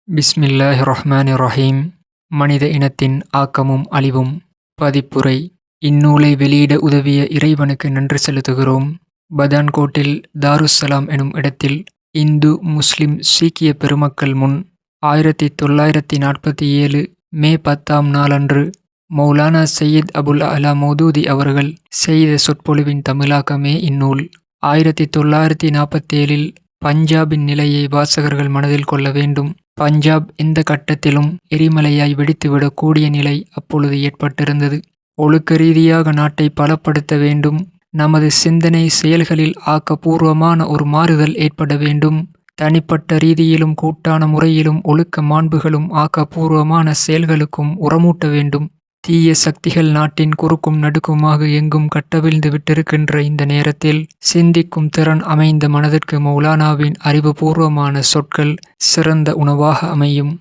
பிஸ்மில்லாஹிர் ரஹ்மானிர் ரஹீம். மனித இனத்தின் ஆக்கமும் அழிவும். பதிப்புரை. இந்நூலை வெளியிட உதவிய இறைவனுக்கு நன்றி செலுத்துகிறோம். பதான்கோட்டில் தாருஸ்ஸலாம் எனும் இடத்தில் இந்து, முஸ்லிம், சீக்கிய பெருமக்கள் முன் 1947 மே 10ஆம் நாளன்று மௌலானா சையீத் அபுல் அலா மௌதூதி அவர்கள் செய்த சொற்பொழிவின் தமிழாக்கமே இந்நூல். 1947 பஞ்சாபின் நிலையை வாசகர்கள் மனதில் கொள்ள வேண்டும். பஞ்சாப் எந்த கட்டத்திலும் எரிமலையாய் வெடித்துவிடக் கூடிய நிலை அப்பொழுது ஏற்பட்டிருந்தது. ஒழுக்க ரீதியாக நாட்டை பலப்படுத்த வேண்டும். நமது சிந்தனை செயல்களில் ஆக்கப்பூர்வமான ஒரு மாறுதல் ஏற்பட வேண்டும். தனிப்பட்ட ரீதியிலும் கூட்டான முறையிலும் ஒழுக்க மாண்புகளும் ஆக்கப்பூர்வமான செயல்களுக்கும் உரமூட்ட வேண்டும். தீய சக்திகள் நாட்டின் குறுக்கும் நடுக்குமாக எங்கும் கட்டவிழ்ந்து விட்டிருக்கின்ற இந்த நேரத்தில் சிந்திக்கும் திறன் அமைந்த மனதிற்கு மௌலானாவின் அறிவுபூர்வமான சொற்கள் சிறந்த உணவாக அமையும்.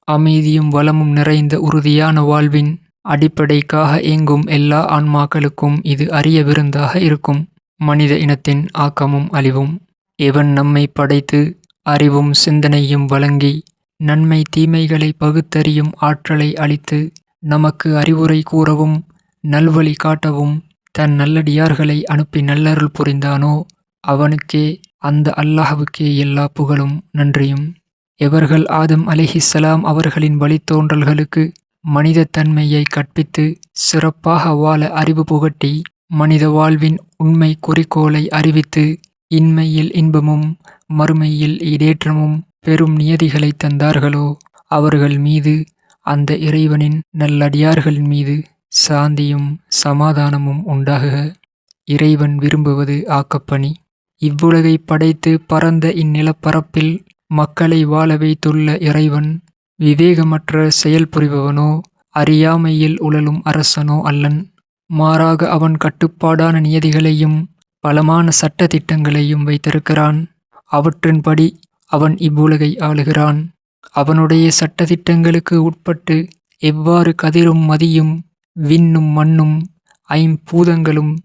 அமைதியும் வளமும் நிறைந்த உறுதியான வாழ்வின் அடிப்படைக்காக இயங்கும் எல்லா ஆன்மாக்களுக்கும் இது அரிய விருந்தாக இருக்கும். மனித இனத்தின் ஆக்கமும் அழிவும். எவன் நம்மை படைத்து அறிவும் சிந்தனையும் வழங்கி நன்மை தீமைகளை பகுத்தறியும் ஆற்றலை அளித்து நமக்கு அறிவுரை கூறவும் நல்வழி காட்டவும் தன் நல்லடியார்களை அனுப்பி நல்லருள் புரிந்தானோ அவனுக்கே, அந்த அல்லாஹ்வுக்கே எல்லா புகழும் நன்றியும். எவர்கள் ஆதம் அலைஹிஸ்ஸலாம் அவர்களின் வழித்தோன்றல்களுக்கு மனித தன்மையை கற்பித்து சிறப்பாக வாழ அறிவு புகட்டி மனித வாழ்வின் உண்மை குறிக்கோளை அறிவித்து இன்மையில் இன்பமும் மறுமையில் ஈடேற்றமும் பெரும் நியதிகளை தந்தார்களோ அவர்கள் மீது, அந்த இறைவனின் நல்லடியார்களின் மீது சாந்தியும் சமாதானமும் உண்டாகுக. இறைவன் விரும்புவது ஆக்கப்பணி. இவ்வுலகை படைத்து பரந்த இந்நிலப்பரப்பில் மக்களை வாழ வைத்துள்ள இறைவன் விவேகமற்ற செயல் புரிபவனோ அறியாமையில் உழலும் அரசனோ அல்லன். மாறாக அவன் கட்டுப்பாடான நியதிகளையும் பலமான சட்ட திட்டங்களையும் வைத்திருக்கிறான். அவற்றின்படி அவன் இவ்வுலகை ஆளுகிறான். அவனுடைய சட்டதிட்டங்களுக்கு உட்பட்டு எவ்வாறு கதிரும் மதியும் விண்ணும் மண்ணும் ஐம்பூதங்களும்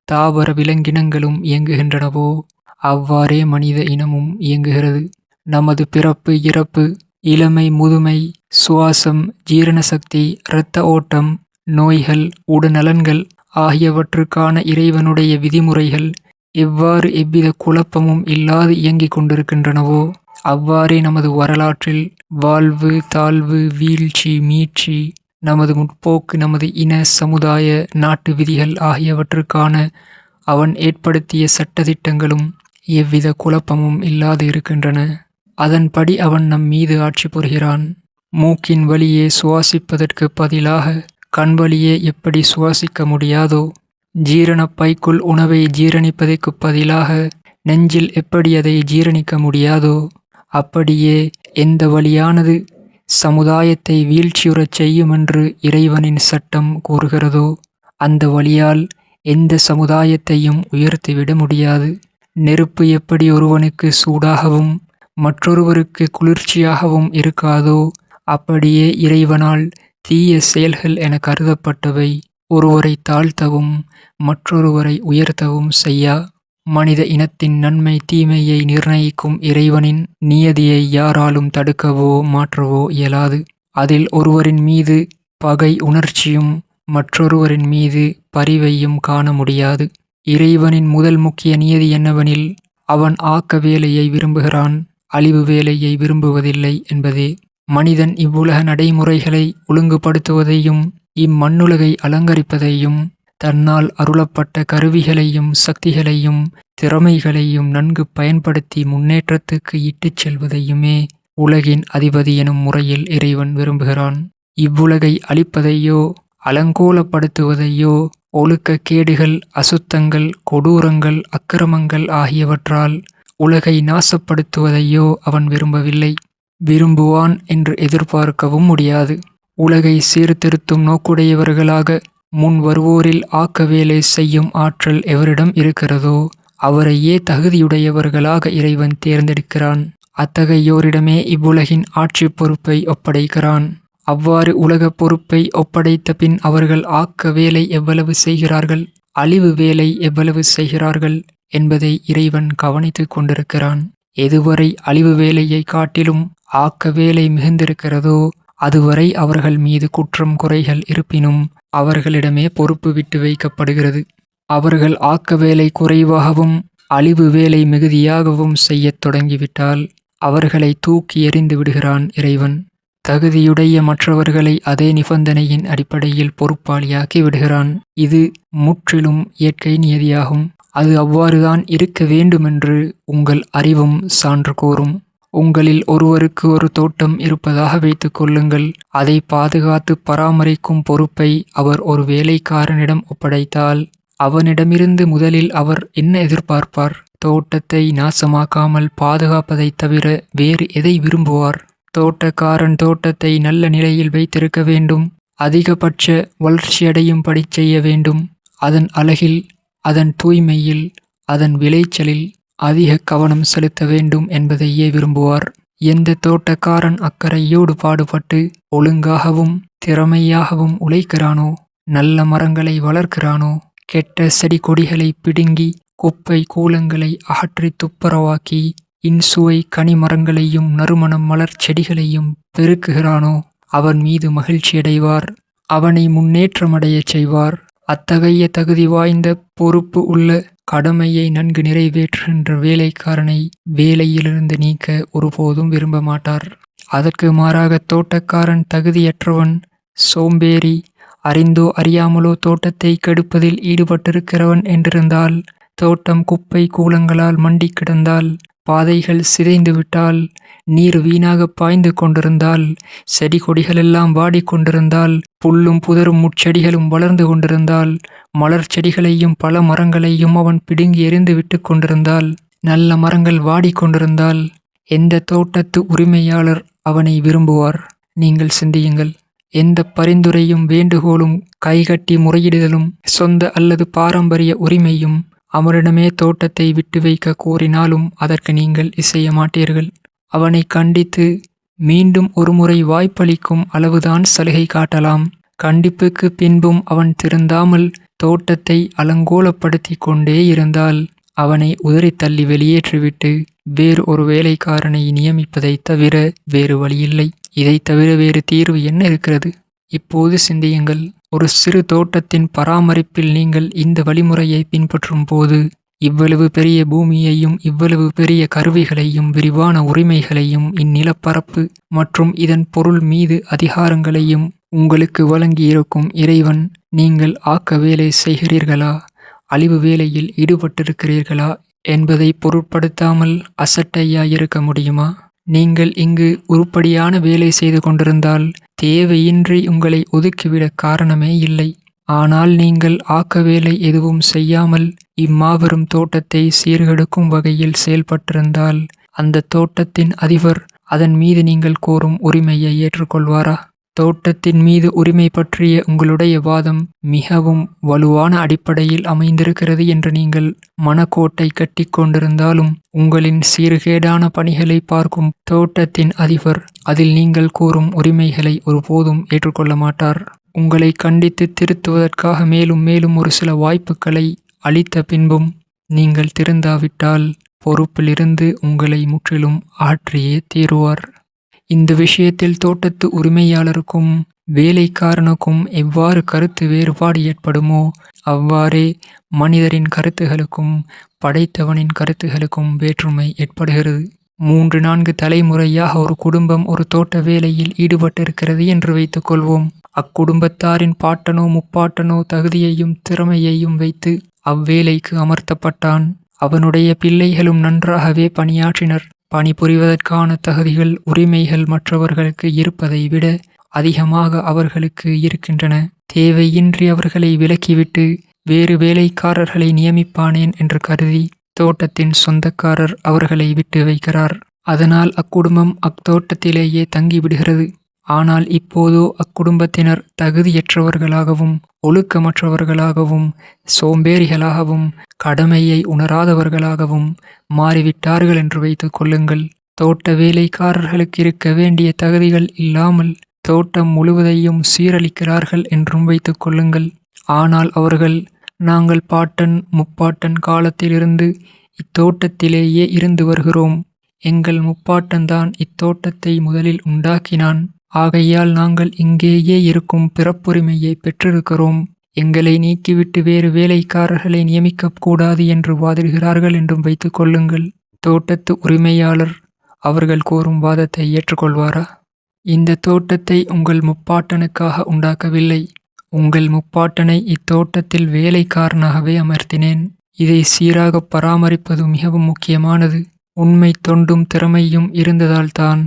தாவர விலங்கினங்களும் இயங்குகின்றனவோ அவ்வாறே மனித இனமும் இயங்குகிறது. நமது பிறப்பு, இறப்பு, இளமை, முதுமை, சுவாசம், ஜீரண சக்தி, இரத்த ஓட்டம், நோய்கள், உடல்நலன்கள் ஆகியவற்றுக்கான இறைவனுடைய விதிமுறைகள் எவ்வாறு எவ்வித குழப்பமும் இல்லாது இயங்கிக் கொண்டிருக்கின்றனவோ அவ்வாறே நமது வரலாற்றில் வாழ்வு, தாழ்வு, வீழ்ச்சி, மீட்சி, நமது முற்போக்கு, நமது இன, சமுதாய, நாட்டு விதிகள் ஆகியவற்றுக்கான அவன் ஏற்படுத்திய சட்டதிட்டங்களும் எவ்வித குழப்பமும் இல்லாது இருக்கின்றன. அதன்படி அவன் நம் மீது ஆட்சி புரிகிறான். மூக்கின் வழியே சுவாசிப்பதற்கு பதிலாக கண் வழியே எப்படி சுவாசிக்க முடியாதோ, ஜீரணப் பைக்குள் உணவை ஜீரணிப்பதற்கு பதிலாக நெஞ்சில் எப்படி அதை ஜீரணிக்க முடியாதோ அப்படியே எந்த வழியானது சமுதாயத்தை வீழ்ச்சியுறச் செய்யுமென்று இறைவனின் சட்டம் கூறுகிறதோ அந்த வழியால் எந்த சமுதாயத்தையும் உயர்த்திவிட முடியாது. நெருப்பு எப்படி ஒருவனுக்கு சூடாகவும் மற்றொருவருக்கு குளிர்ச்சியாகவும் இருக்காதோ அப்படியே இறைவனால் தீய செயல்கள் என கருதப்பட்டவை ஒருவரை தாழ்த்தவும் மற்றொருவரை உயர்த்தவும் செய்யா. மனித இனத்தின் நன்மை தீமையை நிர்ணயிக்கும் இறைவனின் நியதியை யாராலும் தடுக்கவோ மாற்றவோ இயலாது. அதில் ஒருவரின் மீது பகை உணர்ச்சியும் மற்றொருவரின் மீது பரிவையும் காண முடியாது. இறைவனின் முதல் முக்கிய நியதி என்னவெனில் அவன் ஆக்க வேலையை விரும்புகிறான், அழிவு வேலையை விரும்புவதில்லை என்பதே. மனிதன் இவ்வுலக நடைமுறைகளை ஒழுங்குபடுத்துவதையும் இம்மண்ணுலகை அலங்கரிப்பதையும் தன்னால் அருளப்பட்ட கருவிகளையும் சக்திகளையும் திறமைகளையும் நன்கு பயன்படுத்தி முன்னேற்றத்துக்கு இட்டுச் செல்வதையுமே உலகின் அதிபதி எனும் முறையில் இறைவன் விரும்புகிறான். இவ்வுலகை அழிப்பதையோ அலங்கோலப்படுத்துவதையோ ஒழுக்க கேடுகள், அசுத்தங்கள், கொடூரங்கள், அக்கிரமங்கள் ஆகியவற்றால் உலகை நாசப்படுத்துவதையோ அவன் விரும்பவில்லை. விரும்புவான் என்று எதிர்பார்க்கவும் முடியாது. உலகை சீர்திருத்தும் நோக்குடையவர்களாக முன் வருவோரில் ஆக்க வேலை செய்யும் ஆற்றல் எவரிடம் இருக்கிறதோ அவரையே தகுதியுடையவர்களாக இறைவன் தேர்ந்தெடுக்கிறான். அத்தகையோரிடமே இவ்வுலகின் ஆட்சி பொறுப்பை ஒப்படைக்கிறான். அவ்வாறு உலக பொறுப்பை ஒப்படைத்த பின் அவர்கள் ஆக்க வேலை எவ்வளவு செய்கிறார்கள், அழிவு வேலை எவ்வளவு செய்கிறார்கள் என்பதை இறைவன் கவனித்துக் கொண்டிருக்கிறான். எதுவரை அழிவு வேலையை காட்டிலும் ஆக்க வேலை மிகுந்திருக்கிறதோ அதுவரை அவர்கள் மீது குற்றம் குறைகள் இருப்பினும் அவர்களிடமே பொறுப்பு விட்டு வைக்கப்படுகிறது. அவர்கள் ஆக்க வேலை குறைவாகவும் அழிவு வேலை மிகுதியாகவும் செய்யத் தொடங்கிவிட்டால் அவர்களை தூக்கி எறிந்து விடுகிறான் இறைவன். தகுதியுடைய மற்றவர்களை அதே நிபந்தனையின் அடிப்படையில் பொறுப்பாளியாக்கி விடுகிறான். இது முற்றிலும் இயற்கை நியதியாகும். அது அவ்வாறுதான் இருக்க வேண்டுமென்று உங்கள் அறிவும் சான்று கூறும். உங்களில் ஒருவருக்கு ஒரு தோட்டம் இருப்பதாக வைத்துக் கொள்ளுங்கள். அதை பாதுகாத்து பராமரிக்கும் பொறுப்பை அவர் ஒரு வேலைக்காரனிடம் ஒப்படைத்தால் அவனிடமிருந்து முதலில் அவர் என்ன எதிர்பார்ப்பார்? தோட்டத்தை நாசமாக்காமல் பாதுகாப்பதைத் தவிர வேறு எதை விரும்புவார்? தோட்டக்காரன் தோட்டத்தை நல்ல நிலையில் வைத்திருக்க வேண்டும். அதிகபட்ச வளர்ச்சியடையும்படி செய்ய வேண்டும். அதன் அழகில், அதன் தூய்மையில், அதன் விளைச்சலில் அதிக கவனம் செலுத்த வேண்டும் என்பதையே விரும்புவார். எந்த தோட்டக்காரன் அக்கறையோடு பாடுபட்டு ஒழுங்காகவும் திறமையாகவும் உழைக்கிறானோ, நல்ல மரங்களை வளர்க்கிறானோ, கெட்ட செடி கொடிகளை பிடுங்கி குப்பை கூலங்களை அகற்றி துப்புரவாக்கி இன்சுவை கனிமரங்களையும் நறுமணம் மலர் செடிகளையும் பெருக்குகிறானோ அவன் மீது மகிழ்ச்சியடைவார். அவனை முன்னேற்றமடையச் செய்வார். அத்தகைய தகுதி வாய்ந்த பொறுப்பு உள்ள கடமையை நன்கு நிறைவேற்றுகின்ற வேலைக்காரனை வேலையிலிருந்து நீக்க ஒருபோதும் விரும்ப மாட்டார். அதற்கு மாறாக தோட்டக்காரன் தகுதியற்றவன், சோம்பேறி, அறிந்தோ அறியாமலோ தோட்டத்தை கெடுப்பதில் ஈடுபட்டிருக்கிறவன் என்றிருந்தால், தோட்டம் குப்பை கூலங்களால் மண்டி கிடந்தால், பாதைகள் சிதைந்துவிட்டால், நீர் வீணாக பாய்ந்து கொண்டிருந்தால், செடி கொடிகளெல்லாம் வாடிக்கொண்டிருந்தால், புல்லும் புதரும் முட்செடிகளும் வளர்ந்து கொண்டிருந்தால், மலர் செடிகளையும் பல மரங்களையும் அவன் பிடுங்கி எறிந்து விட்டு கொண்டிருந்தால், நல்ல மரங்கள் வாடிக்கொண்டிருந்தால், எந்த தோட்டத்து உரிமையாளர் அவனை விரும்புவார்? நீங்கள் சிந்தியுங்கள். எந்த பரிந்துரையும் வேண்டுகோளும் கைகட்டி முறையிடுதலும் சொந்த அல்லது பாரம்பரிய உரிமையும் அவனிடமே தோட்டத்தை விட்டு வைக்க கோரினாலும் அதற்கு நீங்கள் இசைய மாட்டீர்கள். அவனை கண்டித்து மீண்டும் ஒருமுறை வாய்ப்பளிக்கும் அளவுதான் சலுகை காட்டலாம். கண்டிப்புக்கு பின்பும் அவன் திருந்தாமல் தோட்டத்தை அலங்கோலப்படுத்தி கொண்டே இருந்தால் அவனை உதறி தள்ளி வெளியேற்றிவிட்டு வேறு ஒரு வேலைக்காரனை நியமிப்பதைத் தவிர வேறு வழியில்லை. இதைத் தவிர வேறு தீர்வு என்ன இருக்கிறது? இப்போது சிந்தியுங்கள். ஒரு சிறு தோட்டத்தின் பராமரிப்பில் நீங்கள் இந்த வழிமுறையை பின்பற்றும் போது இவ்வளவு பெரிய பூமியையும் இவ்வளவு பெரிய கருவிகளையும் விரிவான உரிமைகளையும் இந்நிலப்பரப்பு மற்றும் இதன் பொருள் மீது அதிகாரங்களையும் உங்களுக்கு வழங்கியிருக்கும் இறைவன் நீங்கள் ஆக்க வேலை செய்கிறீர்களா, அழிவு வேலையில் ஈடுபட்டிருக்கிறீர்களா என்பதை பொருட்படுத்தாமல் அசட்டையாயிருக்க முடியுமா? நீங்கள் இங்கு உருப்படியான வேலை செய்து கொண்டிருந்தால் தேவையின்றி உங்களை ஒதுக்கிவிட காரணமே இல்லை. ஆனால் நீங்கள் ஆக்க வேலை எதுவும் செய்யாமல் இம்மாபெரும் தோட்டத்தை சீர்கெடுக்கும் வகையில் செயல்பட்டிருந்தால் அந்த தோட்டத்தின் அதிபர் அதன் மீது நீங்கள் கோரும் உரிமையை ஏற்றுக்கொள்வாரா? தோட்டத்தின் மீது உரிமை பற்றிய உங்களுடைய வாதம் மிகவும் வலுவான அடிப்படையில் அமைந்திருக்கிறது என்று நீங்கள் மனக்கோட்டை கட்டி கொண்டிருந்தாலும் உங்களின் சீர்கேடான பணிகளை பார்க்கும் தோட்டத்தின் அதிபர் அதில் நீங்கள் கூறும் உரிமைகளை ஒருபோதும் ஏற்றுக்கொள்ள மாட்டார். உங்களை கண்டித்து திருத்துவதற்காக மேலும் மேலும் ஒரு சில வாய்ப்புகளை அளித்த பின்பும் நீங்கள் திருந்தாவிட்டால் பொறுப்பிலிருந்து உங்களை முற்றிலும் அகற்றியே தீருவார். இந்த விஷயத்தில் தோட்டத்து உரிமையாளருக்கும் வேலைக்காரனுக்கும் எவ்வாறு கருத்து வேறுபாடு ஏற்படுமோ அவ்வாறே மனிதரின் கருத்துகளுக்கும் படைத்தவனின் கருத்துகளுக்கும் வேற்றுமை ஏற்படுகிறது. 3-4 தலைமுறையாக ஒரு குடும்பம் ஒரு தோட்ட வேலையில் ஈடுபட்டிருக்கிறது என்று வைத்துக் கொள்வோம். அக்குடும்பத்தாரின் பாட்டனோ முப்பாட்டனோ தகுதியையும் திறமையையும் வைத்து அவ்வேலைக்கு அமர்த்தப்பட்டான். அவனுடைய பிள்ளைகளும் நன்றாகவே பணியாற்றினர். பணிபுரிவதற்கான தகுதிகள் உரிமைகள் மற்றவர்களுக்கு இருப்பதை விட அதிகமாக அவர்களுக்கு இருக்கின்றன. தேவையின்றி அவர்களை விலக்கிவிட்டு வேறு வேலைக்காரர்களை நியமிப்பானேன் என்று கருதி தோட்டத்தின் சொந்தக்காரர் அவர்களை விட்டு வைக்கிறார். அதனால் அக்குடும்பம் அத்தோட்டத்திலேயே தங்கிவிடுகிறது. ஆனால் இப்போதோ அக்குடும்பத்தினர் தகுதியற்றவர்களாகவும் ஒழுக்கமற்றவர்களாகவும் சோம்பேறிகளாகவும் கடமையை உணராதவர்களாகவும் மாறிவிட்டார்கள் என்று வைத்துக் கொள்ளுங்கள். தோட்ட வேலைக்காரர்களுக்கு இருக்க வேண்டிய தகுதிகள் இல்லாமல் தோட்டம் முழுவதையும் சீரழிக்கிறார்கள் என்றும் வைத்துக் கொள்ளுங்கள். ஆனால் அவர்கள் நாங்கள் பாட்டன் முப்பாட்டன் காலத்திலிருந்து இத்தோட்டத்திலேயே இருந்து வருகிறோம். எங்கள் முப்பாட்டன்தான் இத்தோட்டத்தை முதலில் உண்டாக்கினான். ஆகையால் நாங்கள் இங்கேயே இருக்கும் பிறப்புரிமையை பெற்றிருக்கிறோம். எங்களை நீக்கிவிட்டு வேறு வேலைக்காரர்களை நியமிக்கக் கூடாது என்று வாதிடுகிறார்கள் என்றும் வைத்துக் கொள்ளுங்கள். தோட்டத்து உரிமையாளர் அவர்கள் கூறும் வாதத்தை ஏற்றுக்கொள்வாரா? இந்த தோட்டத்தை உங்கள் முப்பாட்டனுக்காக உண்டாக்கவில்லை. உங்கள் முப்பாட்டனை இத்தோட்டத்தில் வேலைக்காரனாகவே அமர்த்தினேன். இதை சீராக பராமரிப்பது மிகவும் முக்கியமானது. உண்மை தொண்டும் திறமையும் இருந்ததால்தான்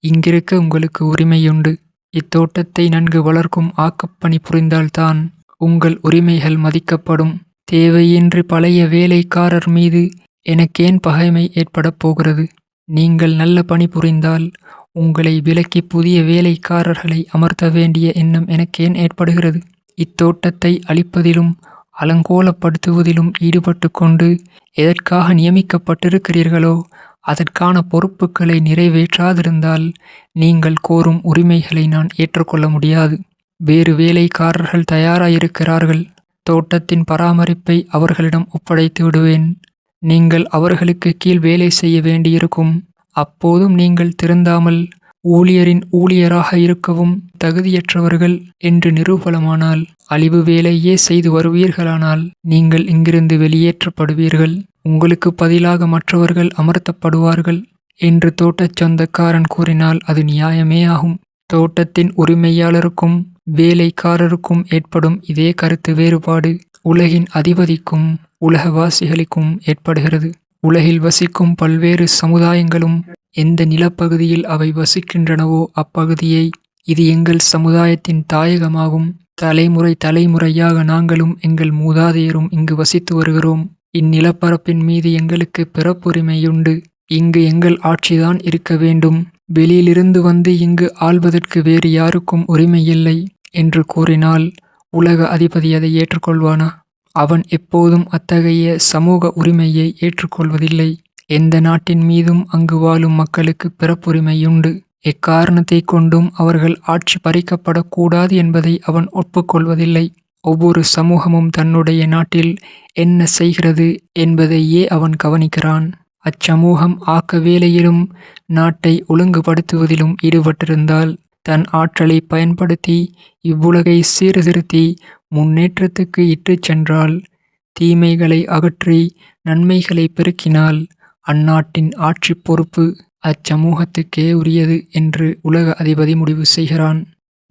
இங்கிருக்க உங்களுக்கு உரிமையுண்டு. இத்தோட்டத்தை நன்கு வளர்க்கும் ஆக்கப்பணி புரிந்தால்தான் உங்கள் உரிமைகள் மதிக்கப்படும். தேவையின்றி பழைய வேலைக்காரர் மீது எனக்கேன் பகைமை ஏற்படப் போகிறது? நீங்கள் நல்ல பணி புரிந்தால் உங்களை விலக்கி புதிய வேலைக்காரர்களை அமர்த்த வேண்டிய எண்ணம் எனக்கேன் ஏற்படுகிறது? இத்தோட்டத்தை அழிப்பதிலும் அலங்கோலப்படுத்துவதிலும் ஈடுபட்டு கொண்டு எதற்காக நியமிக்கப்பட்டிருக்கிறீர்களோ அதற்கான பொறுப்புகளை நிறைவேற்றாதிருந்தால் நீங்கள் கோரும் உரிமைகளை நான் ஏற்றுக்கொள்ள முடியாது. வேறு வேலைக்காரர்கள் தயாராயிருக்கிறார்கள். தோட்டத்தின் பராமரிப்பை அவர்களிடம் ஒப்படைத்து விடுவேன். நீங்கள் அவர்களுக்கு கீழ் வேலை செய்ய வேண்டியிருக்கும். அப்போதும் நீங்கள் திருந்தாமல் ஊழியரின் ஊழியராக இருக்கவும் தகுதியற்றவர்கள் என்று நிரூபணமானால், அழிவு வேலையே செய்து வருவீர்களானால் நீங்கள் இங்கிருந்து வெளியேற்றப்படுவீர்கள். உங்களுக்கு பதிலாக மற்றவர்கள் அமர்த்தப்படுவார்கள் என்று தோட்டச் சொந்தக்காரன் கூறினால் அது நியாயமே ஆகும். தோட்டத்தின் உரிமையாளருக்கும் வேலைக்காரருக்கும் ஏற்படும் இதே கருத்து வேறுபாடு உலகின் அதிபதிக்கும் உலகவாசிகளுக்கும் ஏற்படுகிறது. உலகில் வசிக்கும் பல்வேறு சமுதாயங்களும் எந்த நிலப்பகுதியில் அவை வசிக்கின்றனவோ அப்பகுதியை இது எங்கள் சமுதாயத்தின் தாயகமாகும். தலைமுறை தலைமுறையாக நாங்களும் எங்கள் மூதாதையரும் இங்கு வசித்து வருகிறோம். இந்நிலப்பரப்பின் மீது எங்களுக்கு பிறப்புரிமையுண்டு. இங்கு எங்கள் ஆட்சிதான் இருக்க வேண்டும். வெளியிலிருந்து வந்து இங்கு ஆள்வதற்கு வேறு யாருக்கும் உரிமையில்லை என்று கூறினால் உலக அதிபதி அதை ஏற்றுக்கொள்வானா? அவன் எப்போதும் அத்தகைய சமூக உரிமையை ஏற்றுக்கொள்வதில்லை. எந்த நாட்டின் மீதும் அங்கு வாழும் மக்களுக்கு பிறப்புரிமையுண்டு. எக்காரணத்தை கொண்டும் அவர்கள் ஆட்சி பறிக்கப்படக்கூடாது என்பதை அவன் ஒப்புக்கொள்வதில்லை. ஒவ்வொரு சமூகமும் தன்னுடைய நாட்டில் என்ன செய்கிறது என்பதையே அவன் கவனிக்கிறான். அச்சமூகம் ஆக்க வேலையிலும் நாட்டை ஒழுங்குபடுத்துவதிலும் ஈடுபட்டிருந்தால் தன் ஆற்றலை பயன்படுத்தி இவ்வுலகை சீர்திருத்தி முன்னேற்றத்துக்கு இட்டுச் சென்றால், தீமைகளை அகற்றி நன்மைகளை பெருக்கினால் அந்நாட்டின் ஆட்சி பொறுப்பு அச்சமூகத்துக்கே உரியது என்று உலக அதிபதி முடிவு செய்கிறான்.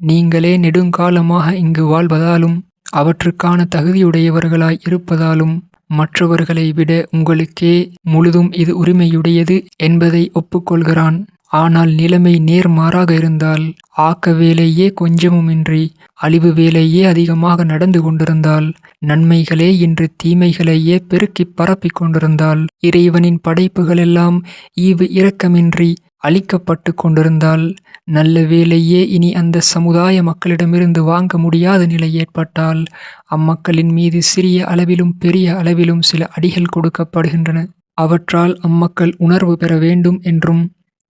நீங்களே நெடுங்காலமாக இங்கு வாழ்வதாலும் அவற்றுக்கான தகுதியுடையவர்களாய் இருப்பதாலும் மற்றவர்களை விட உங்களுக்கே முழுதும் இது உரிமையுடையது என்பதை ஒப்புக்கொள்கிறான். ஆனால் நிலைமை நேர்மாறாக இருந்தால், ஆக்க வேலையே கொஞ்சமுமின்றி அழிவு வேலையே அதிகமாக நடந்து கொண்டிருந்தால், நன்மைகளே இன்று தீமைகளையே பெருக்கிப் பரப்பிக் கொண்டிருந்தால், இறைவனின் படைப்புகளெல்லாம் ஈவு இரக்கமின்றி அழிக்கப்பட்டு கொண்டிருந்தால், நல்ல வேலையே இனி அந்த சமுதாய மக்களிடமிருந்து வாங்க முடியாத நிலை ஏற்பட்டால், அம்மக்களின் மீது சிறிய அளவிலும் பெரிய அளவிலும் சில அடிகள் கொடுக்கப்படுகின்றன. அவற்றால் அம்மக்கள் உணர்வு பெற வேண்டும் என்றும்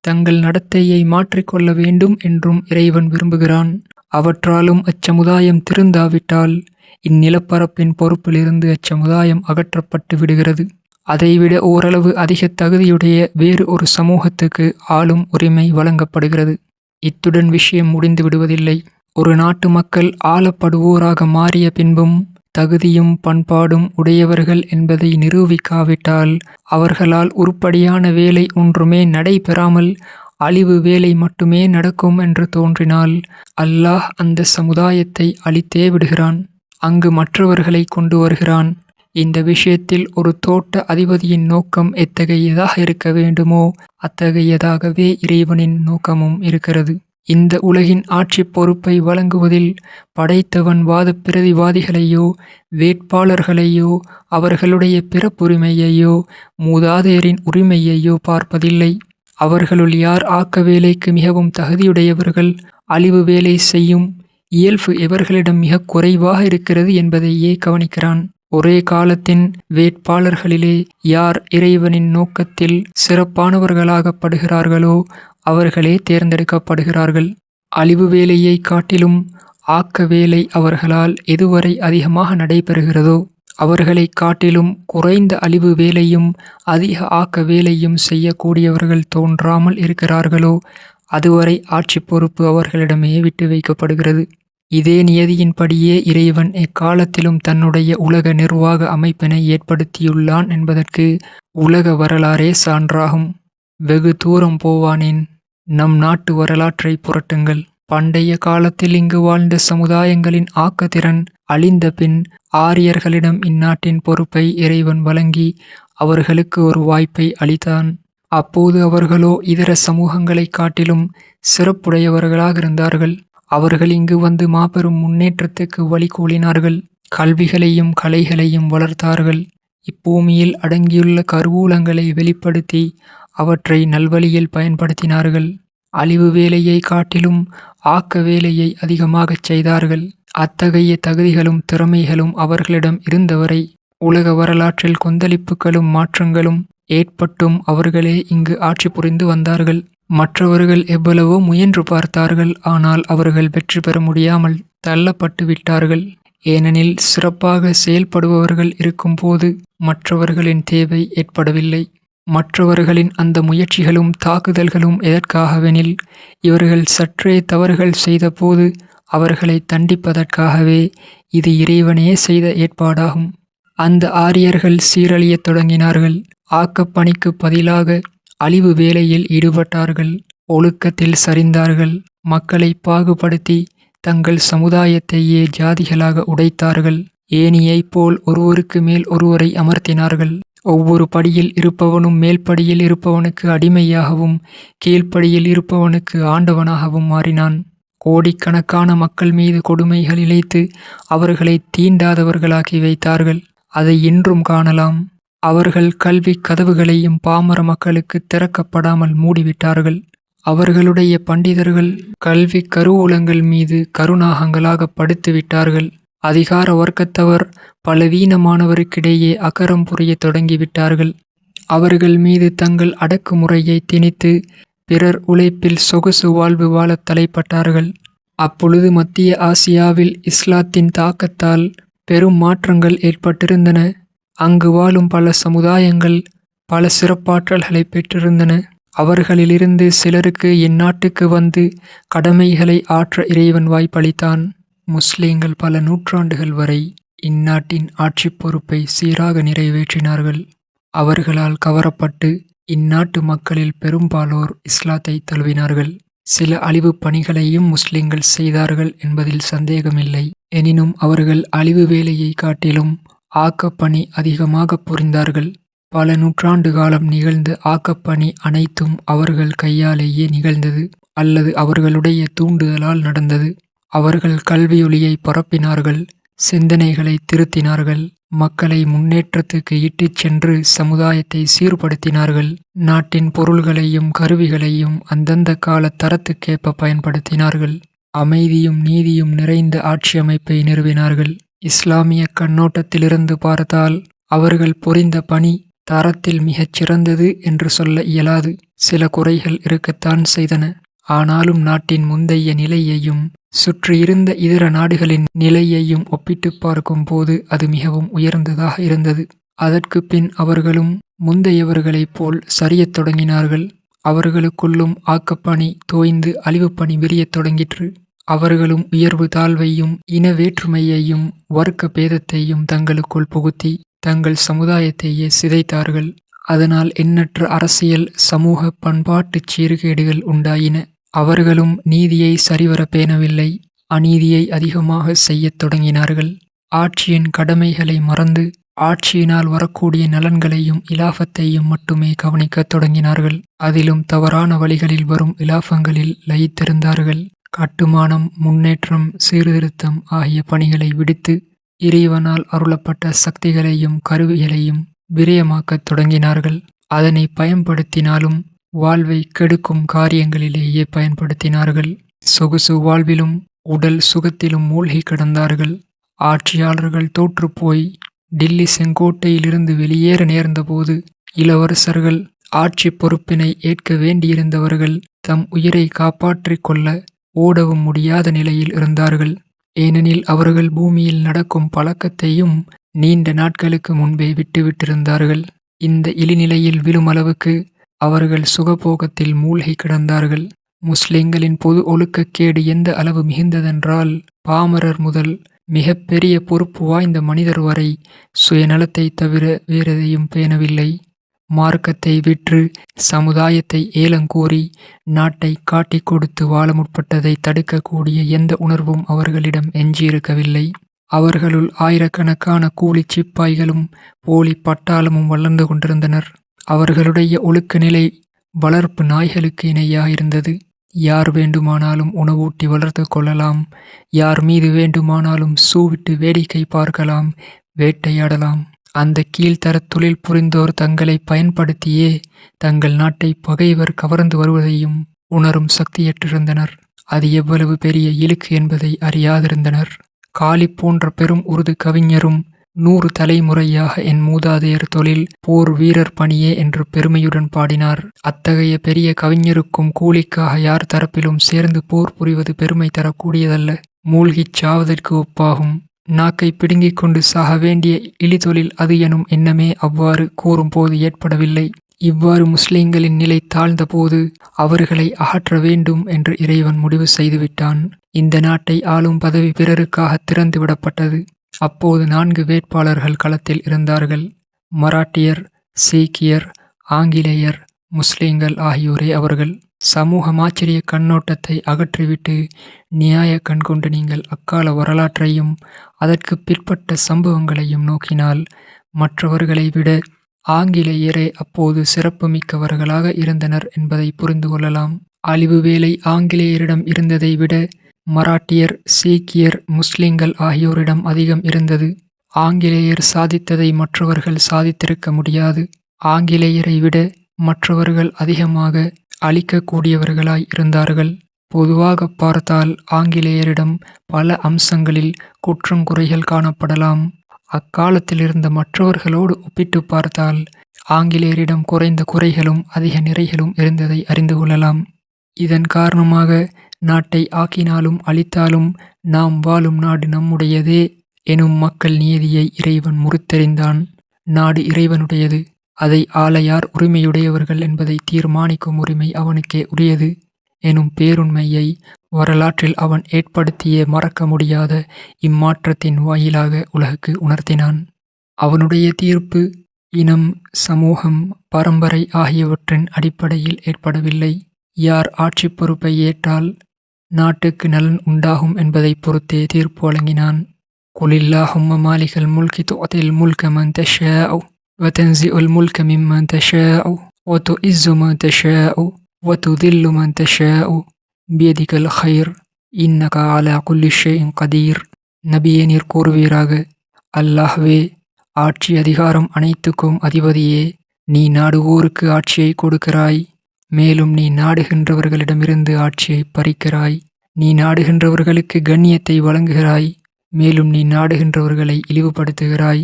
தங்கள் நடத்தையை மாற்றிக்கொள்ள வேண்டும் என்றும் இறைவன் விரும்புகிறான். அவற்றாலும் அச்சமுதாயம் திருந்தாவிட்டால் இந்நிலப்பரப்பின் பொறுப்பிலிருந்து அச்சமுதாயம் அகற்றப்பட்டு விடுகிறது. அதைவிட ஓரளவு அதிக தகுதியுடைய வேறு ஒரு சமூகத்துக்கு ஆளும் உரிமை வழங்கப்படுகிறது. இத்துடன் விஷயம் முடிந்து விடுவதில்லை. ஒரு நாட்டு மக்கள் ஆளப்படுவோராக மாறிய பின்பும் தகுதியும் பண்பாடும் உடையவர்கள் என்பதை நிரூபிக்காவிட்டால், அவர்களால் உருப்படியான வேலை ஒன்றுமே நடைபெறாமல் அழிவு வேலை மட்டுமே நடக்கும் என்று தோன்றினால், அல்லாஹ் அந்த சமுதாயத்தை அழித்தே விடுகிறான். அங்கு மற்றவர்களை கொண்டு வருகிறான். இந்த விஷயத்தில் ஒரு தோட்ட அதிபதியின் நோக்கம் எத்தகையதாக இருக்க வேண்டுமோ அத்தகையதாகவே இறைவனின் நோக்கமும் இருக்கிறது. இந்த உலகின் ஆட்சி பொறுப்பை வழங்குவதில் படைத்தவன் வாத பிரதிவாதிகளையோ வேட்பாளர்களையோ அவர்களுடைய பிறப்புரிமையையோ மூதாதையரின் உரிமையையோ பார்ப்பதில்லை. அவர்களுள் யார் ஆக்க வேலைக்கு மிகவும் தகுதியுடையவர்கள், அழிவு வேலை செய்யும் இயல்பு எவர்களிடம் மிக குறைவாக இருக்கிறது என்பதையே கவனிக்கிறான். ஒரே காலத்தின் வேட்பாளர்களிலே யார் இறைவனின் நோக்கத்தில் சிறப்பானவர்களாகப்படுகிறார்களோ அவர்களே தேர்ந்தெடுக்கப்படுகிறார்கள். அழிவு வேலையை காட்டிலும் ஆக்க வேலை அவர்களால் எதுவரை அதிகமாக நடைபெறுகிறதோ அவர்களைக் காட்டிலும் குறைந்த அழிவு வேலையும் அதிக ஆக்க வேலையும் செய்யக்கூடியவர்கள் தோன்றாமல் இருக்கிறார்களோ அதுவரை ஆட்சி பொறுப்பு அவர்களிடமே விட்டு வைக்கப்படுகிறது. இதே நியதியின்படியே இறைவன் எக்காலத்திலும் தன்னுடைய உலக நிர்வாக அமைப்பினை ஏற்படுத்தியுள்ளான் என்பதற்கு உலக வரலாறே சான்றாகும். வெகு தூரம் போவானேன், நம் நாட்டு வரலாற்றை புரட்டுங்கள். பண்டைய காலத்தில் இங்கு வாழ்ந்த சமுதாயங்களின் ஆக்கத்திறன் அழிந்த பின் ஆரியர்களிடம் இந்நாட்டின் பொறுப்பை இறைவன் வழங்கி அவர்களுக்கு ஒரு வாய்ப்பை அளித்தான். அப்போது அவர்களோ இதர சமூகங்களைக் காட்டிலும் சிறப்புடையவர்களாக இருந்தார்கள். அவர்கள் இங்கு வந்து மாபெரும் முன்னேற்றத்துக்கு வழிகோலினார்கள். கல்விகளையும் கலைகளையும் வளர்த்தார்கள். இப்பூமியில் அடங்கியுள்ள கருவூலங்களை வெளிப்படுத்தி அவற்றை நல்வழியில் பயன்படுத்தினார்கள். அழிவு வேலையை காட்டிலும் ஆக்க வேலையை அதிகமாகச் செய்தார்கள். அத்தகைய தகுதிகளும் திறமைகளும் அவர்களிடம் இருந்தவரை உலக வரலாற்றில் கொந்தளிப்புகளும் மாற்றங்களும் ஏற்பட்டும் அவர்களே இங்கு ஆட்சி புரிந்து வந்தார்கள். மற்றவர்கள் எவ்வளவோ முயன்று பார்த்தார்கள். ஆனால் அவர்கள் வெற்றி பெற முடியாமல் தள்ளப்பட்டு விட்டார்கள். ஏனெனில் சிறப்பாக செயல்படுபவர்கள் இருக்கும்போது மற்றவர்களின் தேவை ஏற்படவில்லை. மற்றவர்களின் அந்த முயற்சிகளும் தாக்குதல்களும் எதற்காகவெனில் இவர்கள் சற்றே தவறுகள் செய்தபோது அவர்களை தண்டிப்பதற்காகவே. இது இறைவனே செய்த ஏற்பாடாகும். அந்த ஆரியர்கள் சீரழியத் தொடங்கினார்கள். ஆக்கப்பணிக்கு பதிலாக அழிவு வேலையில் ஈடுபட்டார்கள். ஒழுக்கத்தில் சரிந்தார்கள். மக்களை பாகுபடுத்தி தங்கள் சமுதாயத்தையே ஜாதிகளாக உடைத்தார்கள். ஏணியைப் போல் ஒருவருக்கு மேல் ஒருவரை அமர்த்தினார்கள். ஒவ்வொரு படியில் இருப்பவனும் மேல்படியில் இருப்பவனுக்கு அடிமையாகவும் கீழ்ப்படியில் இருப்பவனுக்கு ஆண்டவனாகவும் மாறினான். கோடிக்கணக்கான மக்கள் மீது கொடுமைகள் இழைத்து அவர்களை தீண்டாதவர்களாக்கி வைத்தார்கள். அதை இன்றும் காணலாம். அவர்கள் கல்வி கதவுகளையும் பாமர மக்களுக்கு திறக்கப்படாமல் மூடிவிட்டார்கள். அவர்களுடைய பண்டிதர்கள் கல்வி கருவூலங்கள் மீது கருநாகங்களாக படுத்துவிட்டார்கள். அதிகார வர்க்கத்தவர் பலவீனமானவருக்கிடையே அகரம் புரிய தொடங்கிவிட்டார்கள். அவர்கள் மீது தங்கள் அடக்குமுறையை திணித்து பிறர் உழைப்பில் சொகுசு வாழ்வு வாழத் தலைப்பட்டார்கள். அப்பொழுது மத்திய ஆசியாவில் இஸ்லாத்தின் தாக்கத்தால் பெரும் மாற்றங்கள் ஏற்பட்டிருந்தன. அங்கு வாழும் பல சமுதாயங்கள் பல சிறப்பாற்றல்களை பெற்றிருந்தன. அவர்களிலிருந்து சிலருக்கு இந்நாட்டுக்கு வந்து கடமைகளை ஆற்ற இறைவன் வாய்ப்பளித்தான். முஸ்லிம்கள் பல நூற்றாண்டுகள் வரை இந்நாட்டின் ஆட்சி பொறுப்பை சீராக நிறைவேற்றினார்கள். அவர்களால் கவரப்பட்டு இந்நாட்டு மக்களில் பெரும்பாலோர் இஸ்லாத்தை தழுவினார்கள். சில அழிவு பணிகளையும் முஸ்லிம்கள் செய்தார்கள் என்பதில் சந்தேகமில்லை. எனினும் அவர்கள் அழிவு வேலையை காட்டிலும் ஆக்கப்பணி அதிகமாக புரிந்தார்கள். பல நூற்றாண்டு காலம் நிகழ்ந்த ஆக்கப்பணி அனைத்தும் அவர்கள் கையாலேயே நிகழ்ந்தது அல்லது அவர்களுடைய தூண்டுதலால் நடந்தது. அவர்கள் கல்வியொளியை பரப்பினார்கள். சிந்தனைகளை திருத்தினார்கள். மக்களை முன்னேற்றத்துக்கு இட்டுச் சென்று சமுதாயத்தை சீர்படுத்தினார்கள். நாட்டின் பொருள்களையும் கருவிகளையும் அந்தந்த கால தரத்துக்கேற்ப பயன்படுத்தினார்கள். அமைதியும் நீதியும் நிறைந்த ஆட்சி அமைப்பை நிறுவினார்கள். இஸ்லாமிய கண்ணோட்டத்திலிருந்து பார்த்தால் அவர்கள் புரிந்த பணி தரத்தில் மிகச் சிறந்தது என்று சொல்ல இயலாது. சில குறைகள் இருக்கத்தான் செய்தன. ஆனாலும் நாட்டின் முந்தைய நிலையையும் சுற்றியிருந்த இதர நாடுகளின் நிலையையும் ஒப்பிட்டு பார்க்கும் போது அது மிகவும் உயர்ந்ததாக இருந்தது. அதற்கு பின் அவர்களும் முந்தையவர்களைப் போல் சரியத் தொடங்கினார்கள். அவர்களுக்குள்ளும் ஆக்கப்பணி தோய்ந்து அழிவுப்பணி விரியத் தொடங்கிற்று. அவர்களும் உயர்வு தாழ்வையும் இன வேற்றுமையையும் வர்க்க பேதத்தையும் தங்களுக்குள் புகுத்தி தங்கள் சமுதாயத்தையே சிதைத்தார்கள். அதனால் எண்ணற்ற அரசியல் சமூக பண்பாட்டுச் சீர்கேடுகள் உண்டாயின. அவர்களும் நீதியை சரிவர பேணவில்லை. அநீதியை அதிகமாக செய்யத் தொடங்கினார்கள். ஆட்சியின் கடமைகளை மறந்து ஆட்சியினால் வரக்கூடிய நலன்களையும் இலாபத்தையும் மட்டுமே கவனிக்கத் தொடங்கினார்கள். அதிலும் தவறான வழிகளில் வரும் இலாபங்களில் லயித்திருந்தார்கள். கட்டுமானம், முன்னேற்றம், சீர்திருத்தம் ஆகிய பணிகளை விடுத்து இறைவனால் அருளப்பட்ட சக்திகளையும் கருவிகளையும் விரயமாக்கத் தொடங்கினார்கள். அதனை பயன்படுத்தினாலும் வாழ்வை கெடுக்கும் காரியங்களிலேயே பயன்படுத்தினார்கள். சொகுசு வாழ்விலும் உடல் சுகத்திலும் மூழ்கி கிடந்தார்கள். ஆட்சியாளர்கள் தோற்றுப்போய் டில்லி செங்கோட்டையிலிருந்து வெளியேற நேர்ந்தபோது இளவரசர்கள் ஆட்சி பொறுப்பினை ஏற்க வேண்டியிருந்தவர்கள் தம் உயிரை காப்பாற்றிக் கொள்ள ஓடவும் முடியாத நிலையில் இருந்தார்கள். ஏனெனில் அவர்கள் பூமியில் நடக்கும் பழக்கத்தையும் நீண்ட நாட்களுக்கு முன்பே விட்டுவிட்டிருந்தார்கள். இந்த இழிநிலையில் விழும் அளவுக்கு அவர்கள் சுகபோகத்தில் மூழ்கி கிடந்தார்கள். முஸ்லிம்களின் பொது ஒழுக்கக்கேடு எந்த அளவு மிகுந்ததென்றால், பாமரர் முதல் மிகப்பெரிய பொறுப்பு வாய்ந்த மனிதர் வரை சுயநலத்தை தவிர வேறெதையும் பேணவில்லை. மார்க்கத்தை விற்று சமுதாயத்தை ஏலங்கோரி நாட்டை காட்டிக் கொடுத்து வாழ முற்பட்டதை தடுக்கக்கூடிய எந்த உணர்வும் அவர்களிடம் எஞ்சியிருக்கவில்லை. அவர்களுள் ஆயிரக்கணக்கான கூலிச் சிப்பாய்களும் போலி பட்டாளமும் வளர்ந்து கொண்டிருந்தனர். அவர்களுடைய ஒழுக்க நிலை வளர்ப்பு நாய்களுக்கு இணையாயிருந்தது. யார் வேண்டுமானாலும் உணவூட்டி வளர்த்து கொள்ளலாம், யார் மீது வேண்டுமானாலும் சூவிட்டு வேடிக்கை பார்க்கலாம், வேட்டையாடலாம். அந்த கீழ்த்தரத் தொழில் புரிந்தோர் தங்களை பயன்படுத்தியே தங்கள் நாட்டை பகைவர் கவர்ந்து வருவதையும் உணரும் சக்தியற்றிருந்தனர். அது எவ்வளவு பெரிய இழுக்கு என்பதை அறியாதிருந்தனர். காலிப் போன்ற பெரும் உருது கவிஞரும் 100 தலைமுறையாக என் மூதாதையர் தொழில் போர் வீரர் பணியே என்று பெருமையுடன் பாடினார். அத்தகைய பெரிய கவிஞருக்கும் கூலிக்காக யார் தரப்பிலும் சேர்ந்து போர் புரிவது பெருமை தரக்கூடியதல்ல, மூழ்கிச் சாவதற்கு ஒப்பாகும். நாக்கை பிடுங்கிக் கொண்டு சாக வேண்டிய இழிதொழில் அது எனும் எண்ணமே அவ்வாறு கூறும்போது ஏற்படவில்லை. இவ்வாறு முஸ்லிம்களின் நிலை தாழ்ந்த போது அவர்களை அகற்ற வேண்டும் என்று இறைவன் முடிவு செய்துவிட்டான். இந்த நாட்டை ஆளும் பதவி பிறருக்காக திறந்து விடப்பட்டது. அப்போது 4 வேட்பாளர்கள் களத்தில் இருந்தார்கள். மராட்டியர், சீக்கியர், ஆங்கிலேயர், முஸ்லிம்கள் ஆகியோரே அவர்கள். சமூக ஆச்சரிய கண்ணோட்டத்தை அகற்றிவிட்டு நியாய கண்கொண்டு நீங்கள் அக்கால வரலாற்றையும் அதற்கு பிற்பட்ட சம்பவங்களையும் நோக்கினால், மற்றவர்களை விட ஆங்கிலேயரே அப்போது சிறப்புமிக்கவர்களாக இருந்தனர் என்பதை புரிந்து கொள்ளலாம். அழிவு வேலை ஆங்கிலேயரிடம் இருந்ததை விட மராட்டியர், சீக்கியர், முஸ்லிம்கள் ஆகியோரிடம் அதிகம் இருந்தது. ஆங்கிலேயர் சாதித்ததை மற்றவர்கள் சாதித்திருக்க முடியாது. ஆங்கிலேயரை விட மற்றவர்கள் அதிகமாக அழிக்கக்கூடியவர்களாய் இருந்தார்கள். பொதுவாக பார்த்தால் ஆங்கிலேயரிடம் பல அம்சங்களில் குற்றங்குறைகள் காணப்படலாம். அக்காலத்தில் இருந்த மற்றவர்களோடு ஒப்பிட்டு பார்த்தால் ஆங்கிலேயரிடம் குறைந்த குறைகளும் அதிக நிறைகளும் இருந்ததை அறிந்து கொள்ளலாம். இதன் காரணமாக நாட்டை ஆக்கினாலும் அழித்தாலும் நாம் வாழும் நாடு நம்முடையதே எனும் மக்கள் நியதியை இறைவன் முறித்தெறிந்தான். நாடு இறைவனுடையது, அதை ஆள யார் உரிமையுடையவர்கள் என்பதை தீர்மானிக்கும் உரிமை அவனுக்கே உரியது எனும் பேருண்மையை வரலாற்றில் அவன் ஏற்படுத்திய மறக்க முடியாத இம்மாற்றத்தின் வாயிலாக உலகுக்கு உணர்த்தினான். அவனுடைய தீர்ப்பு இனம், சமூகம், பரம்பரை ஆகியவற்றின் அடிப்படையில் ஏற்படவில்லை. யார் ஆட்சி பொறுப்பை ஏற்றால் நாட்டுக்கு நலன் உண்டாகும் என்பதை பொறுத்தே தீர்ப்பு வழங்கினான். குலில்லாஹும்ம மாலிகல் முல்கி துஅத்தில் முல்க மன் தஷாஉ வதன்சிஉல் முல்க மிம்மன் தஷாஉ வதுஇஸ்ஸு மன் தஷாஉ வதுதில்லு மன் தஷாஉ பியதிகல் ഖൈർ இன்னக அலா குல்லி ஷைஇன் கதீர். நபியே, நீர் கூறுவீராக, அல்லாஹ்வே, ஆட்சி அதிகாரம் அனைத்துக்கும் அதிபதியே, நீ நாடுவோருக்கு ஆட்சியை கொடுக்கிறாய், மேலும் நீ நாடுகின்றவர்களிடமிருந்து ஆட்சியை பறிக்கிறாய். நீ நாடுகின்றவர்களுக்கு கண்ணியத்தை வழங்குகிறாய், மேலும் நீ நாடுகின்றவர்களை இழிவுபடுத்துகிறாய்.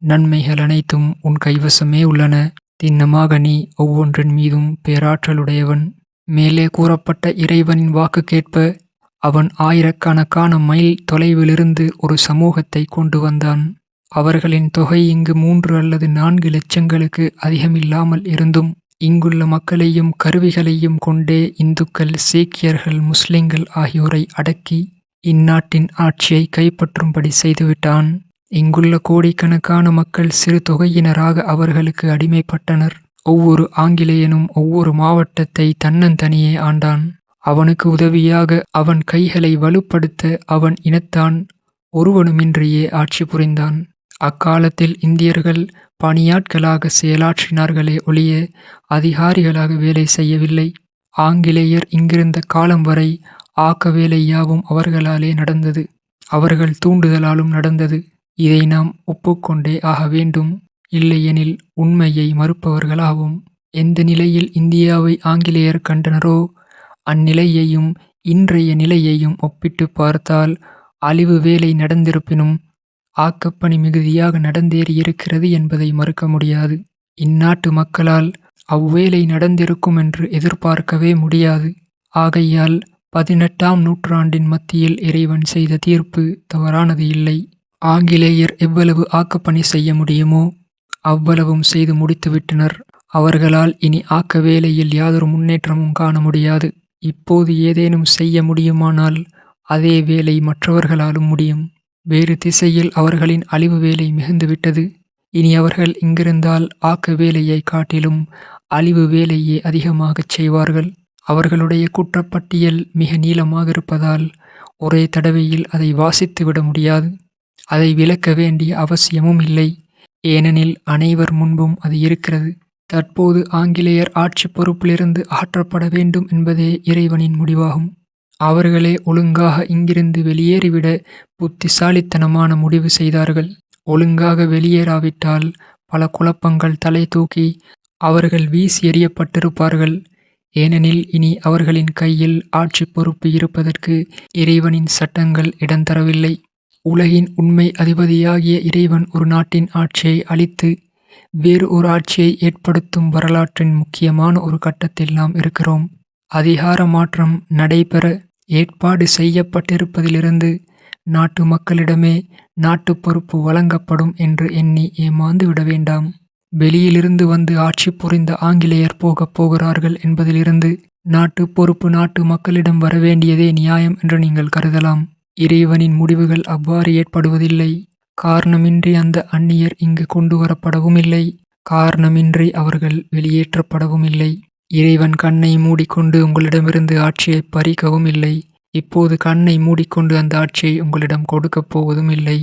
நன்மைகள் அனைத்தும் உன் கைவசமே உள்ளன. திண்ணமாக நீ ஒவ்வொன்றின் மீதும் பேராற்றலுடையவன். மேலே கூறப்பட்ட இறைவனின் வாக்குக்கேற்ப அவன் ஆயிரக்கணக்கான மைல் தொலைவிலிருந்து ஒரு சமூகத்தை கொண்டு வந்தான். அவர்களின் தொகை இங்கு 3 அல்லது 4 லட்சங்களுக்கு அதிகமில்லாமல் இருந்தும் இங்குள்ள மக்களையும் கருவிகளையும் கொண்டே இந்துக்கள், சீக்கியர்கள், முஸ்லிம்கள் ஆகியோரை அடக்கி இந்நாட்டின் ஆட்சியை கைப்பற்றும்படி செய்துவிட்டான். இங்குள்ள கோடிக்கணக்கான மக்கள் சிறு தொகையினராக அவர்களுக்கு அடிமைப்பட்டனர். ஒவ்வொரு ஆங்கிலேயனும் ஒவ்வொரு மாவட்டத்தை தன்னந்தனியே ஆண்டான். அவனுக்கு உதவியாக அவன் கைகளை வலுப்படுத்த அவன் இனத்தான் ஒருவனுமின்றியே ஆட்சி புரிந்தான். அக்காலத்தில் இந்தியர்கள் பணியாட்களாக செயலாற்றினார்களே ஒழிய அதிகாரிகளாக வேலை செய்யவில்லை. ஆங்கிலேயர் இங்கிருந்த காலம் வரை ஆக்க வேலை யாவும் அவர்களாலே நடந்தது, அவர்கள் தூண்டுதலாலும் நடந்தது. இதை நாம் ஒப்புக்கொண்டே ஆக வேண்டும், இல்லையெனில் உண்மையை மறுப்பவர்களாகும். எந்த நிலையில் இந்தியாவை ஆங்கிலேயர் கண்டனரோ அந்நிலையையும் இன்றைய நிலையையும் ஒப்பிட்டு பார்த்தால் அழிவு வேலை நடந்திருப்பினும் ஆக்கப்பணி மிகுதியாக நடந்தேறியிருக்கிறது என்பதை மறுக்க முடியாது. இந்நாட்டு மக்களால் அவ்வேலை நடந்திருக்கும் என்று எதிர்பார்க்கவே முடியாது. ஆகையால் 18ஆம் நூற்றாண்டின் மத்தியில் இறைவன் செய்த தீர்ப்பு தவறானது இல்லை. ஆங்கிலேயர் எவ்வளவு ஆக்கப்பணி செய்ய முடியுமோ அவ்வளவும் செய்து முடித்துவிட்டனர். அவர்களால் இனி ஆக்க வேலையில் யாதொரு முன்னேற்றமும் காண முடியாது. இப்போது ஏதேனும் செய்ய முடியுமானால் அதே வேலை மற்றவர்களாலும் முடியும். வேறு திசையில் அவர்களின் அழிவு வேலை மிகுந்துவிட்டது. இனி அவர்கள் இங்கிருந்தால் ஆக்க வேலையைக் காட்டிலும் அழிவு வேலையே அதிகமாகச் செய்வார்கள். அவர்களுடைய குற்றப்பட்டியல் மிக நீளமாக இருப்பதால் ஒரே தடவையில் அதை வாசித்துவிட முடியாது. அதை விளக்க வேண்டிய அவசியமும் இல்லை. ஏனெனில் அனைவர் முன்பும் அது இருக்கிறது. தற்போது ஆங்கிலேயர் ஆட்சி பொறுப்பிலிருந்து அகற்றப்பட வேண்டும் என்பதே இறைவனின் முடிவாகும். அவர்களே ஒழுங்காக இங்கிருந்து வெளியேறிவிட புத்திசாலித்தனமான முடிவு செய்தார்கள். ஒழுங்காக வெளியேறாவிட்டால் பல குழப்பங்கள் தலை தூக்கி அவர்கள் வீசி எறியப்பட்டிருப்பார்கள். ஏனெனில் இனி அவர்களின் கையில் ஆட்சி பொறுப்பு இருப்பதற்கு இறைவனின் சட்டங்கள் இடந்தரவில்லை. உலகின் உண்மை அதிபதியாகிய இறைவன் ஒரு நாட்டின் ஆட்சியை அழித்து வேறு ஒரு ஆட்சியை ஏற்படுத்தும் வரலாற்றின் முக்கியமான ஒரு கட்டத்தில் நாம் இருக்கிறோம். அதிகார மாற்றம் நடைபெற ஏற்பாடு செய்யப்பட்டிருப்பதிலிருந்து நாட்டு மக்களிடமே நாட்டு பொறுப்பு வழங்கப்படும் என்று எண்ணி ஏமாந்து விட வேண்டாம். வெளியிலிருந்து வந்து ஆட்சி புரிந்த ஆங்கிலேயர் போகப் போகிறார்கள் என்பதிலிருந்து நாட்டு பொறுப்பு நாட்டு மக்களிடம் வரவேண்டியதே நியாயம் என்று நீங்கள் கருதலாம். இறைவனின் முடிவுகள் அவ்வாறு ஏற்படுவதில்லை. காரணமின்றி அந்த அந்நியர் இங்கு கொண்டு வரப்படவும் இல்லை. காரணமின்றி அவர்கள் வெளியேற்றப்படவும் இல்லை. இறைவன் கண்ணை மூடிக்கொண்டு உங்களிடமிருந்து ஆட்சியை பறிக்கவும் இல்லை. இப்போது கண்ணை மூடிக்கொண்டு அந்த ஆட்சியை உங்களிடம் கொடுக்கப் போவதும் இல்லை.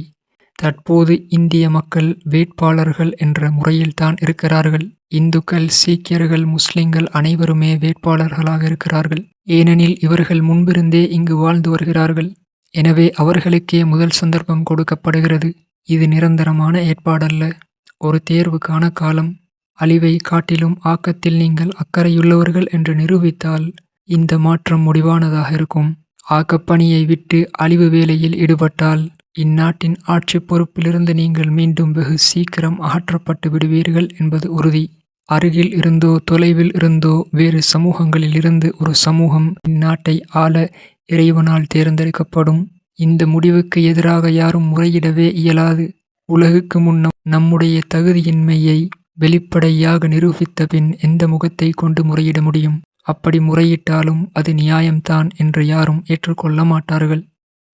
தற்போது இந்திய மக்கள் வேட்பாளர்கள் என்ற முறையில்தான் இருக்கிறார்கள். இந்துக்கள், சீக்கியர்கள், முஸ்லிம்கள் அனைவருமே வேட்பாளர்களாக இருக்கிறார்கள். ஏனெனில் இவர்கள் முன்பிருந்தே இங்கு வாழ்ந்து வருகிறார்கள். எனவே அவர்களுக்கே முதல் சந்தர்ப்பம் கொடுக்கப்படுகிறது. இது நிரந்தரமான ஏற்பாடல்ல, ஒரு தேர்வுக்கான காலம். அழிவை காட்டிலும் ஆக்கத்தில் நீங்கள் அக்கறையுள்ளவர்கள் என்று நிரூபித்தால் இந்த மாற்றம் முடிவானதாக இருக்கும். ஆக்கப்பணியை விட்டு அழிவு வேலையில் ஈடுபட்டால் இந்நாட்டின் ஆட்சி பொறுப்பிலிருந்து நீங்கள் மீண்டும் வெகு சீக்கிரம் அகற்றப்பட்டு விடுவீர்கள் என்பது உறுதி. அருகில் இருந்தோ தொலைவில் இருந்தோ வேறு சமூகங்களில் இருந்து ஒரு சமூகம் இந்நாட்டை ஆள இறைவனால் தேர்ந்தெடுக்கப்படும். இந்த முடிவுக்கு எதிராக யாரும் முறையிடவே இயலாது. உலகுக்கு முன்னம் நம்முடைய தகுதியின்மையை வெளிப்படையாக நிரூபித்த பின் எந்த முகத்தை கொண்டு முறையிட முடியும்? அப்படி முறையிட்டாலும் அது நியாயம்தான் என்று யாரும் ஏற்றுக்கொள்ள மாட்டார்கள்.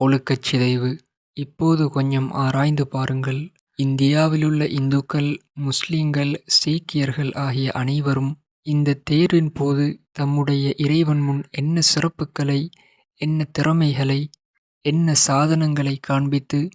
ஒழுக்கச் சிதைவு. இப்போது கொஞ்சம் ஆராய்ந்து பாருங்கள். இந்தியாவிலுள்ள இந்துக்கள், முஸ்லிம்கள், சீக்கியர்கள் ஆகிய அனைவரும் இந்த தேர்வின் போது தம்முடைய இறைவன் முன் என்ன சிறப்புகளை, என்ன திறமைகளை, என்ன சாதனங்களை காண்பித்து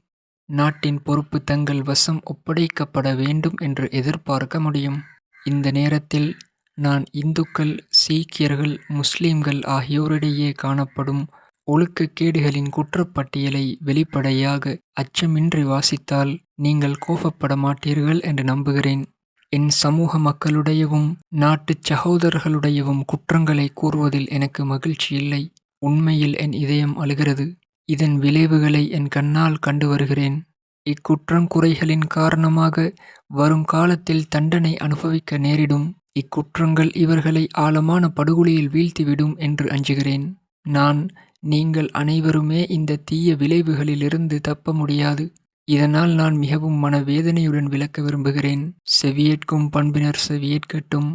நாட்டின் பொறுப்பு தங்கள் வசம் ஒப்படைக்கப்பட வேண்டும் என்று எதிர்பார்க்க முடியும். இந்த நேரத்தில் நான் இந்துக்கள், சீக்கியர்கள், முஸ்லிம்கள் ஆகியோரிடையே காணப்படும் ஒழுக்கக்கேடுகளின் குற்றப்பட்டியலை வெளிப்படையாக அச்சமின்றி வாசித்தால் நீங்கள் கோபப்பட மாட்டீர்கள் என்று நம்புகிறேன். என் சமூக மக்களுடையவும் நாட்டுச் சகோதரர்களுடையவும் குற்றங்களை கூறுவதில் எனக்கு மகிழ்ச்சி இல்லை. உண்மையில் என் இதயம் அழுகிறது. இதன் விளைவுகளை என் கண்ணால் கண்டு வருகிறேன். இக்குற்றங்குறைகளின் காரணமாக வருங்காலத்தில் தண்டனை அனுபவிக்க நேரிடும். இக்குற்றங்கள் இவர்களை ஆழமான படுகொலியில் வீழ்த்திவிடும் என்று அஞ்சுகிறேன். நீங்கள் அனைவருமே இந்த தீய விளைவுகளிலிருந்து தப்ப முடியாது. இதனால் நான் மிகவும் மனவேதனையுடன் விளக்க விரும்புகிறேன். செவியேற்கும் பண்பினர் செவியேற்கட்டும்,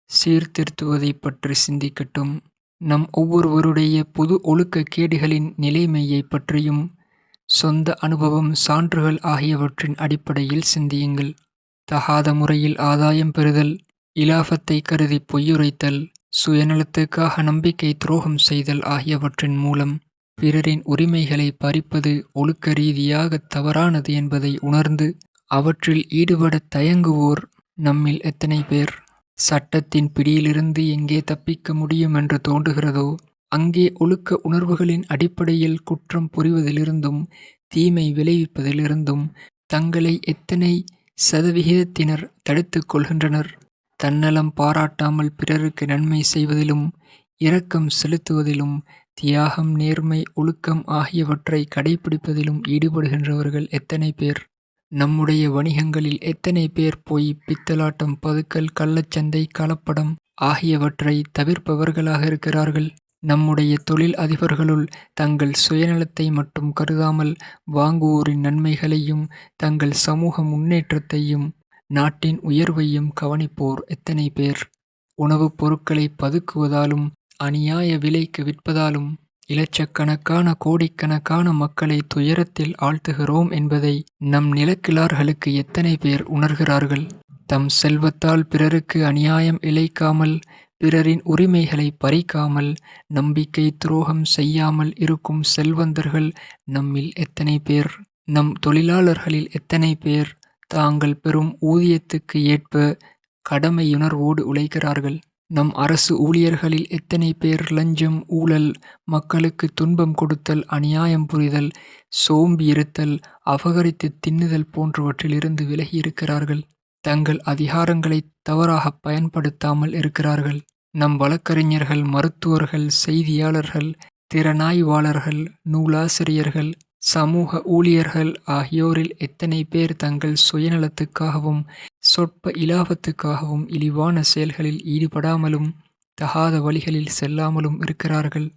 சீர்திருத்துவதை பற்றி சிந்திக்கட்டும். நம் ஒவ்வொருவருடைய பொது ஒழுக்கக்கேடுகளின் நிலைமையை பற்றியும் சொந்த அனுபவம், சான்றுகள் ஆகியவற்றின் அடிப்படையில் சிந்தியுங்கள். தகாத முறையில் ஆதாயம் பெறுதல், இலாபத்தை கருதி பொய்யுரைத்தல், சுயநலத்துக்காக நம்பிக்கை துரோகம் செய்தல் ஆகியவற்றின் மூலம் பிறரின் உரிமைகளை பறிப்பது ஒழுக்க ரீதியாக தவறானது என்பதை உணர்ந்து அவற்றில் ஈடுபடத் தயங்குவோர் நம்மில் எத்தனை பேர்? சட்டத்தின் பிடியிலிருந்து எங்கே தப்பிக்க முடியும் என்று தோன்றுகிறதோ அங்கே ஒழுக்க உணர்வுகளின் அடிப்படையில் குற்றம் புரிவதிலிருந்தும் தீமை விளைவிப்பதிலிருந்தும் தங்களை எத்தனை சதவிகிதத்தினர் தடுத்துக் கொள்கின்றனர்? தன்னலம் பாராட்டாமல் பிறருக்கு நன்மை செய்வதிலும், இரக்கம் செலுத்துவதிலும், தியாகம், நேர்மை, ஒழுக்கம் ஆகியவற்றை கடைபிடிப்பதிலும் ஈடுபடுகின்றவர்கள் எத்தனை பேர்? நம்முடைய வணிகங்களில் எத்தனை பேர் பொய், பித்தலாட்டம், பதுக்கல், கள்ளச்சந்தை, கலப்படம் ஆகியவற்றை தவிர்ப்பவர்களாக இருக்கிறார்கள்? நம்முடைய தொழில் அதிபர்களுள் தங்கள் சுயநலத்தை மட்டும் கருதாமல் வாங்குவோரின் நன்மைகளையும் தங்கள் சமூக முன்னேற்றத்தையும் நாட்டின் உயர்வையும் கவனிப்போர் எத்தனை பேர்? உணவுப் பொருட்களை பதுக்குவதாலும் அநியாய விலைக்கு விற்பதாலும் இலட்சக்கணக்கான கோடிக்கணக்கான மக்களை துயரத்தில் ஆழ்த்துகிறோம் என்பதை நம் நிலக்கிழார்களுக்கு எத்தனை பேர் உணர்கிறார்கள்? தம் செல்வத்தால் பிறருக்கு அநியாயம் இழைக்காமல், பிறரின் உரிமைகளை பறிக்காமல், நம்பிக்கை துரோகம் செய்யாமல் இருக்கும் செல்வந்தர்கள் நம்மில் எத்தனை பேர்? நம் தொழிலாளர்களில் எத்தனை பேர் தாங்கள் பெறும் ஊதியத்துக்கு ஏற்ப கடமையுணர்வோடு உழைக்கிறார்கள்? நம் அரசு ஊழியர்களில் எத்தனை பேர் லஞ்சம், ஊழல், மக்களுக்கு துன்பம் கொடுத்தல், அநியாயம் புரிதல், சோம்பியிருத்தல், அபகரித்து தின்னுதல் போன்றவற்றிலிருந்து விலகி இருக்கிறார்கள்? தங்கள் அதிகாரங்களை தவறாக பயன்படுத்தாமல் இருக்கிறார்கள்? நம் வழக்கறிஞர்கள், மருத்துவர்கள், செய்தியாளர்கள், திறனாய்வாளர்கள், நூலாசிரியர்கள், சமூக ஊழியர்கள் ஆகியோரில் எத்தனை பேர் தங்கள் சுயநலத்துக்காகவும் சொற்ப இலாபத்துக்காகவும் இழிவான செயல்களில் ஈடுபடாமலும் தகாத வழிகளில் செல்லாமலும் இருக்கிறார்கள்?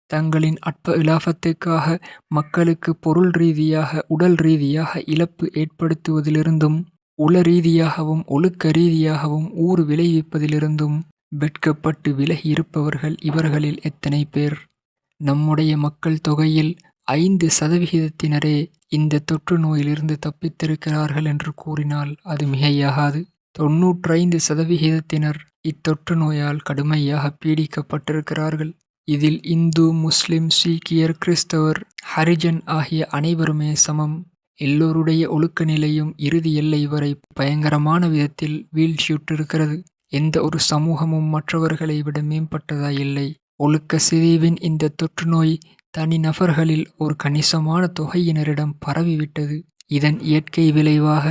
தங்களின் அற்ப இலாபத்துக்காக மக்களுக்கு பொருள் ரீதியாக, உடல் ரீதியாக இழப்பு ஏற்படுத்துவதிலிருந்தும், உள ரீதியாகவும் ஒழுக்க ரீதியாகவும் ஊறு விளைவிப்பதிலிருந்தும் வெட்கப்பட்டு விலகி இருப்பவர்கள் இவர்களில் எத்தனை பேர்? நம்முடைய மக்கள் தொகையில் 5% இந்த தொற்று நோயிலிருந்து தப்பித்திருக்கிறார்கள் என்று கூறினால் அது மிகையாகாது. 95% இத்தொற்று நோயால் கடுமையாக பீடிக்கப்பட்டிருக்கிறார்கள். இதில் இந்து, முஸ்லிம், சீக்கியர், கிறிஸ்தவர், ஹரிஜன் ஆகிய அனைவருமே சமம். எல்லோருடைய ஒழுக்க நிலையும் இறுதி எல்லை வரை பயங்கரமான விதத்தில் வீழ்ச்சியுற்றிருக்கிறது. எந்த ஒரு சமூகமும் மற்றவர்களை விட மேம்பட்டதாயில்லை. ஒழுக்க சிதைவின் இந்த தொற்று நோய் தனிநபர்களில் ஒரு கணிசமான தொகையினரிடம் பரவிவிட்டது. இதன் இயற்கை விளைவாக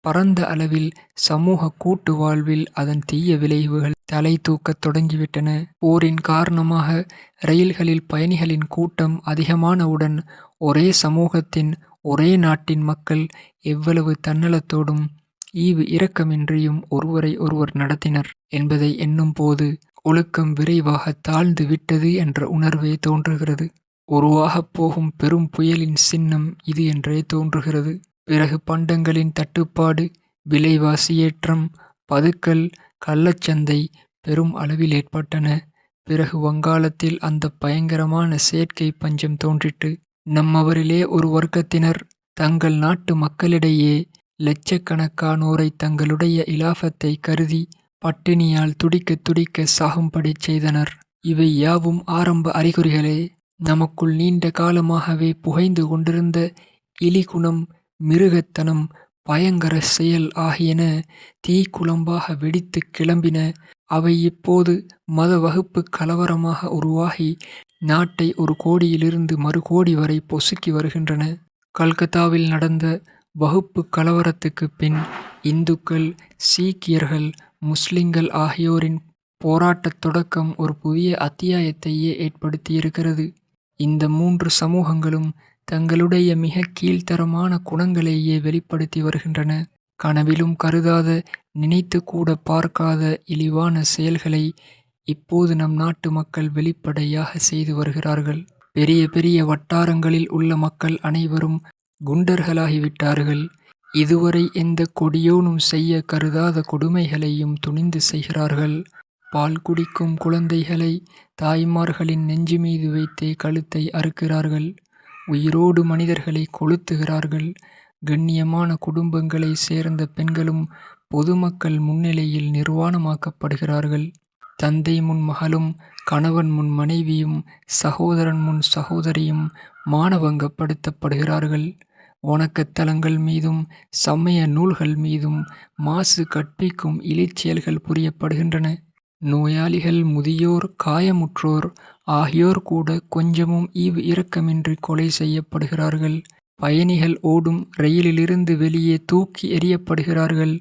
பரந்த அளவில் சமூக கூட்டு வாழ்வில் அதன் தீய விளைவுகள் தலை தூக்கத் தொடங்கிவிட்டன. போரின் காரணமாக ரயில்களில் பயணிகளின் கூட்டம் அதிகமானவுடன் ஒரே சமூகத்தின், ஒரே நாட்டின் மக்கள் எவ்வளவு தன்னலத்தோடும் ஈவு இரக்கமின்றியும் ஒருவரை ஒருவர் நடத்தினர் என்பதை எண்ணும் போது ஒழுக்கம் விரைவாக தாழ்ந்து விட்டது என்ற உணர்வே தோன்றுகிறது. உருவாகப் போகும் பெரும் புயலின் சின்னம் இது என்றே தோன்றுகிறது. பிறகு பண்டங்களின் தட்டுப்பாடு, விலைவாசியேற்றம், பதுக்கல், கள்ளச்சந்தை பெரும் அளவில் ஏற்பட்டன. பிறகு வங்காளத்தில் அந்த பயங்கரமான செயற்கை பஞ்சம் தோன்றிற்று. நம்மவரிலே ஒரு வர்க்கத்தினர் தங்கள் நாட்டு மக்களிடையே லட்சக்கணக்கானோரை தங்களுடைய இலாபத்தை கருதி பட்டினியால் துடிக்க துடிக்க சாகும்படி செய்தனர். இவை யாவும் ஆரம்ப அறிகுறிகளே. நமக்குள் நீண்ட காலமாகவே புகைந்து கொண்டிருந்த இழிகுணம், மிருகத்தனம், பயங்கர செயல் ஆகியன தீக்குழம்பாக வெடித்து கிளம்பின. அவை இப்போது மத வகுப்பு கலவரமாக உருவாகி நாட்டை ஒரு கோடியிலிருந்து மறு கோடி வரை பொசுக்கி வருகின்றன. கல்கத்தாவில் நடந்த வகுப்பு கலவரத்துக்குப் பின் இந்துக்கள், சீக்கியர்கள், முஸ்லிம்கள் ஆகியோரின் போராட்டத் தொடக்கம் ஒரு புதிய அத்தியாயத்தையே ஏற்படுத்தியிருக்கிறது. இந்த 3 சமூகங்களும் தங்களுடைய மிக கீழ்த்தரமான குணங்களையே வெளிப்படுத்தி வருகின்றன. கனவிலும் கருதாத, நினைத்து கூட பார்க்காத இழிவான செயல்களை இப்போது நம் நாட்டு மக்கள் வெளிப்படையாக செய்து வருகிறார்கள். பெரிய பெரிய வட்டாரங்களில் உள்ள மக்கள் அனைவரும் குண்டர்களாகிவிட்டார்கள். இதுவரை எந்த கொடியோனும் செய்ய கருதாத கொடுமைகளையும் துணிந்து செய்கிறார்கள். பால் குடிக்கும் குழந்தைகளை தாய்மார்களின் நெஞ்சு மீது வைத்தே கழுத்தை அறுக்கிறார்கள். உயிரோடு மனிதர்களை கொளுத்துகிறார்கள். கண்ணியமான குடும்பங்களை சேர்ந்த பெண்களும் பொதுமக்கள் முன்னிலையில் நிர்வாணமாக்கப்படுகிறார்கள். தந்தை முன் மகளும், கணவன் முன் மனைவியும், சகோதரன் முன் சகோதரியும் மானபங்கப்படுத்தப்படுகிறார்கள். வணக்கத்தலங்கள் மீதும் சமய நூல்கள் மீதும் மாசு கற்பிக்கும் இழிச்செயல்கள் புரியப்படுகின்றன. நோயாளிகள், முதியோர், காயமுற்றோர் ஆகியோர் கூட கொஞ்சமும் ஈவு இரக்கமின்றி கொலை செய்யப்படுகிறார்கள். பயணிகள் ஓடும் ரயிலிலிருந்து வெளியே தூக்கி எறியப்படுகிறார்கள்.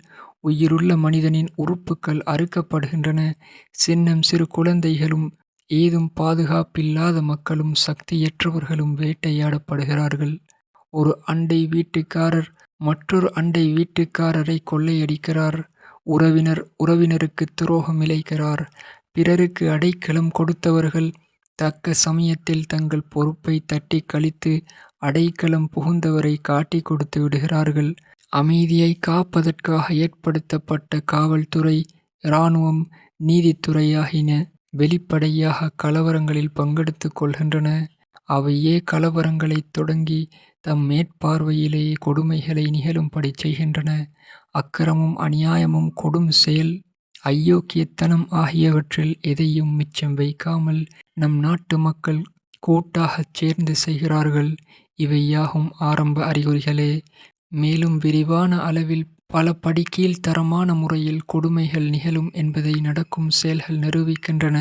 உயிருள்ள மனிதனின் உறுப்புக்கள் அறுக்கப்படுகின்றன. சின்னம் சிறு குழந்தைகளும், ஏதும் பாதுகாப்பில்லாத மக்களும், சக்தியற்றவர்களும் வேட்டையாடப்படுகிறார்கள். ஒரு அண்டை வீட்டுக்காரர் மற்றொரு அண்டை வீட்டுக்காரரை கொள்ளையடிக்கிறார். உறவினர் உறவினருக்கு துரோகம் இழைக்கிறார். பிறருக்கு அடைக்கலம் கொடுத்தவர்கள் தக்க சமயத்தில் தங்கள் பொறுப்பை தட்டி கழித்து அடைக்கலம் புகுந்தவரை காட்டிக் கொடுத்து விடுகிறார்கள். அமைதியை காப்பதற்காக ஏற்படுத்தப்பட்ட காவல்துறை, இராணுவம், நீதித்துறையாகின வெளிப்படையாக கலவரங்களில் பங்கெடுத்துக் கொள்கின்றன. அவையே கலவரங்களைத் தொடங்கி தம் மேற்பார்வையிலேயே கொடுமைகளை நிகழும்படி செய்கின்றன. அக்கிரமும் அநியாயமும் கொடும் செயல் அயோக்கியத்தனம் ஆகியவற்றில் எதையும் மிச்சம் வைக்காமல் நம் நாட்டு மக்கள் கூட்டாகச் சேர்ந்து செய்கிறார்கள். இவை யாவும் ஆரம்ப அறிகுறிகளே. மேலும் விரிவான அளவில் பல படி கீழ்த்தரமான முறையில் கொடுமைகள் நிகழும் என்பதை நடக்கும் செயல்கள் நிரூபிக்கின்றன.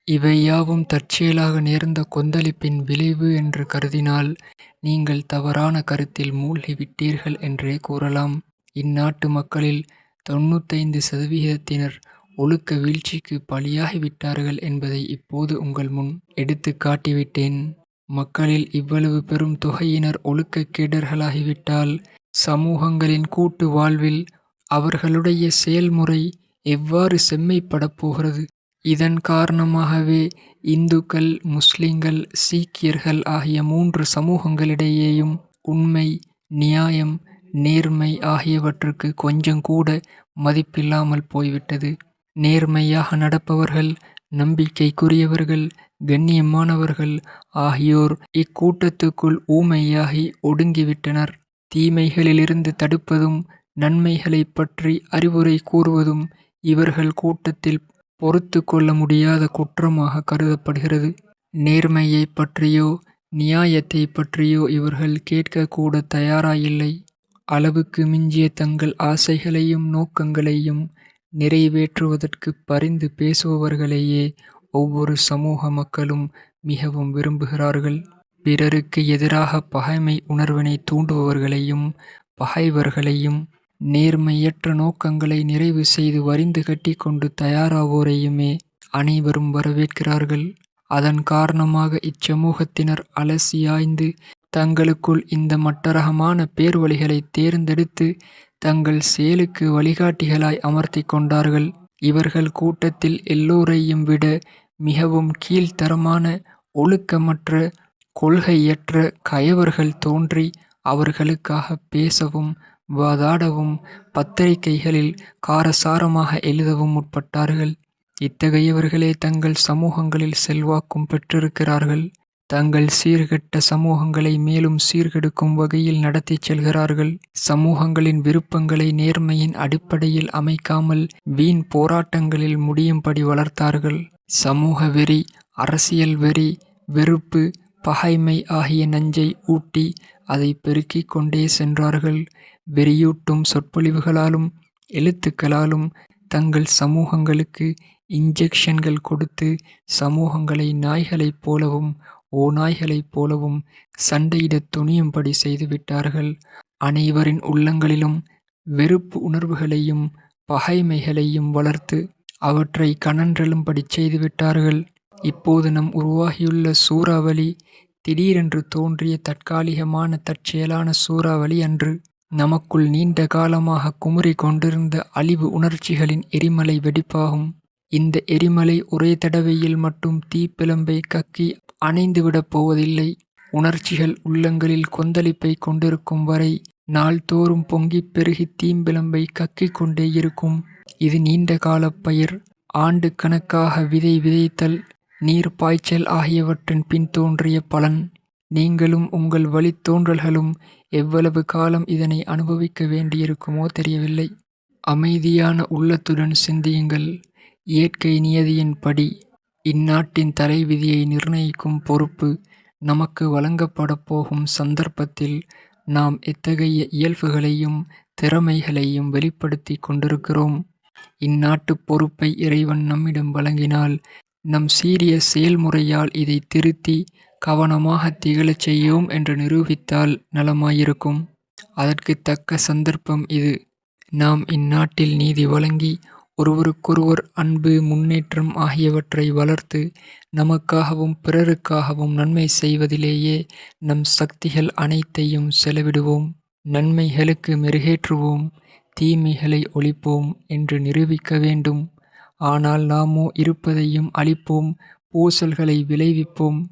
இவை யாவும் தற்செயலாக நேர்ந்த கொந்தளிப்பின் விளைவு என்று கருதினால் நீங்கள் தவறான கருத்தில் மூழ்கிவிட்டீர்கள் என்றே கூறலாம். இந்நாட்டு மக்களில் 95% ஒழுக்க வீழ்ச்சிக்கு பலியாகிவிட்டார்கள் என்பதை இப்போது உங்கள் முன் எடுத்துக் காட்டிவிட்டேன். மக்களில் இவ்வளவு பெரும் தொகையினர் ஒழுக்கக்கேடர்களாகிவிட்டால் சமூகங்களின் கூட்டு வாழ்வில் அவர்களுடைய செயல்முறை எவ்வாறு செம்மைப்படப் போகிறது? இதன் காரணமாகவே இந்துக்கள், முஸ்லிம்கள், சீக்கியர்கள் ஆகிய 3 சமூகங்களிடையேயும் உண்மை, நியாயம், நேர்மை ஆகியவற்றுக்கு கொஞ்சங்கூட மதிப்பில்லாமல் போய்விட்டது. நேர்மையாக நடப்பவர்கள், நம்பிக்கைக்குரியவர்கள், கண்ணியமானவர்கள் ஆகியோர் இக்கூட்டத்துக்குள் ஊமையாகி ஒடுங்கிவிட்டனர். தீமைகளிலிருந்து தடுப்பதும் நன்மைகளைப் பற்றி அறிவுரை கூறுவதும் இவர்கள் கூட்டத்தில் பொறுத்து கொள்ள முடியாத குற்றமாக கருதப்படுகிறது. நேர்மையைப் பற்றியோ நியாயத்தைப் பற்றியோ இவர்கள் கேட்கக்கூட தயாராயில்லை. அளவுக்கு மிஞ்சிய தங்கள் ஆசைகளையும் நோக்கங்களையும் நிறைவேற்றுவதற்கு பரிந்து பேசுபவர்களையே ஒவ்வொரு சமூக மக்களும் மிகவும் விரும்புகிறார்கள். பிறருக்கு எதிராக பகைமை உணர்வினை தூண்டுபவர்களையும் பகைவர்களையும் நேர்மையற்ற நோக்கங்களை நிறைவு செய்து வரிந்து கட்டிக்கொண்டு தயாராவோரையுமே அனைவரும் வரவேற்கிறார்கள். அதன் காரணமாக இச்சமூகத்தினர் அலசியாய்ந்து தங்களுக்குள் இந்த மட்டரகமான பேர்வழிகளை தேர்ந்தெடுத்து தங்கள் செயலுக்கு வழிகாட்டிகளாய் அமர்த்தி கொண்டார்கள். இவர்கள் கூட்டத்தில் எல்லோரையும் விட மிகவும் கீழ்த்தரமான, ஒழுக்கமற்ற, கொள்கையற்ற கயவர்கள் தோன்றி அவர்களுக்காக பேசவும் வாதாடவும் பத்திரிகைகளில் காரசாரமாக எழுதவும் முற்பட்டார்கள். இத்தகையவர்களே தங்கள் சமூகங்களில் செல்வாக்கும் பெற்றிருக்கிறார்கள். தங்கள் சீர்கெட்ட சமூகங்களை மேலும் சீர்கெடுக்கும் வகையில் நடத்திச் செல்கிறார்கள். சமூகங்களின் விருப்பங்களை நேர்மையின் அடிப்படையில் அமைக்காமல் வீண் போராட்டங்களில் முடியும்படி வளர்த்தார்கள். சமூக வெறி, அரசியல் வெறி, வெறுப்பு, பகைமை ஆகிய நஞ்சை ஊட்டி அதை பெருக்கிக் கொண்டே சென்றார்கள். வெறியூட்டும் சொற்பொழிவுகளாலும் எழுத்துக்களாலும் தங்கள் சமூகங்களுக்கு இன்ஜெக்ஷன்கள் கொடுத்து சமூகங்களை நாய்களைப் போலவும் ஓநாய்களைப் போலவும் சண்டையிடத் துணியும்படி செய்துவிட்டார்கள். அனைவரின் உள்ளங்களிலும் வெறுப்பு உணர்வுகளையும் பகைமைகளையும் வளர்த்து அவற்றை கனன்றெழும்படி செய்துவிட்டார்கள். இப்போது நம் உருவாகியுள்ள சூறாவளி திடீரென்று தோன்றிய தற்காலிகமான தற்செயலான சூறாவளி அன்று. நமக்குள் நீண்ட காலமாக குமுறி கொண்டிருந்த அழிவு உணர்ச்சிகளின் எரிமலை வெடிப்பாகும். இந்த எரிமலை ஒரே தடவையில் மட்டும் தீப்பிழம்பை கக்கி அணைந்துவிடப் போவதில்லை. உணர்ச்சிகள் உள்ளங்களில் கொந்தளிப்பை கொண்டிருக்கும் வரை நாள்தோறும் பொங்கிப் பெருகி தீம்பிழம்பை கக்கிக் கொண்டே இருக்கும். இது நீண்ட காலப் பயிர். ஆண்டு கணக்காக விதை விதைத்தல், நீர் பாய்ச்சல் ஆகியவற்றின் பின் தோன்றிய பலன். நீங்களும் உங்கள் வழித்தோன்றல்களும் எவ்வளவு காலம் இதனை அனுபவிக்க வேண்டியிருக்குமோ தெரியவில்லை. அமைதியான உள்ளத்துடன் சிந்தியுங்கள். இயற்கை நியதியின் படி இந்நாட்டின் தலைவிதியை நிர்ணயிக்கும் பொறுப்பு நமக்கு வழங்கப்படப் போகும் சந்தர்ப்பத்தில் நாம் எத்தகைய இயல்புகளையும் திறமைகளையும் வெளிப்படுத்தி கொண்டிருக்கிறோம். இந்நாட்டுப் பொறுப்பை இறைவன் நம்மிடம் வழங்கினால் நம் சீரிய செயல்முறையால் இதை திருத்தி கவனமாக திகழச் செய்யோம் என்று நிரூபித்தால் நலமாயிருக்கும். அதற்கு தக்க சந்தர்ப்பம் இது. நாம் இந்நாட்டில் நீதி வழங்கி ஒருவருக்கொருவர் அன்பு, முன்னேற்றம் ஆகியவற்றை வளர்த்து நமக்காகவும் பிறருக்காகவும் நன்மை செய்வதிலேயே நம் சக்திகள் அனைத்தையும் செலவிடுவோம். நன்மைகளுக்கு மெருகேற்றுவோம், தீமைகளை ஒழிப்போம் என்று நிரூபிக்க வேண்டும். ஆனால் நாமோ இருப்பதையும் அழிப்போம், பூசல்களை விளைவிப்போம்,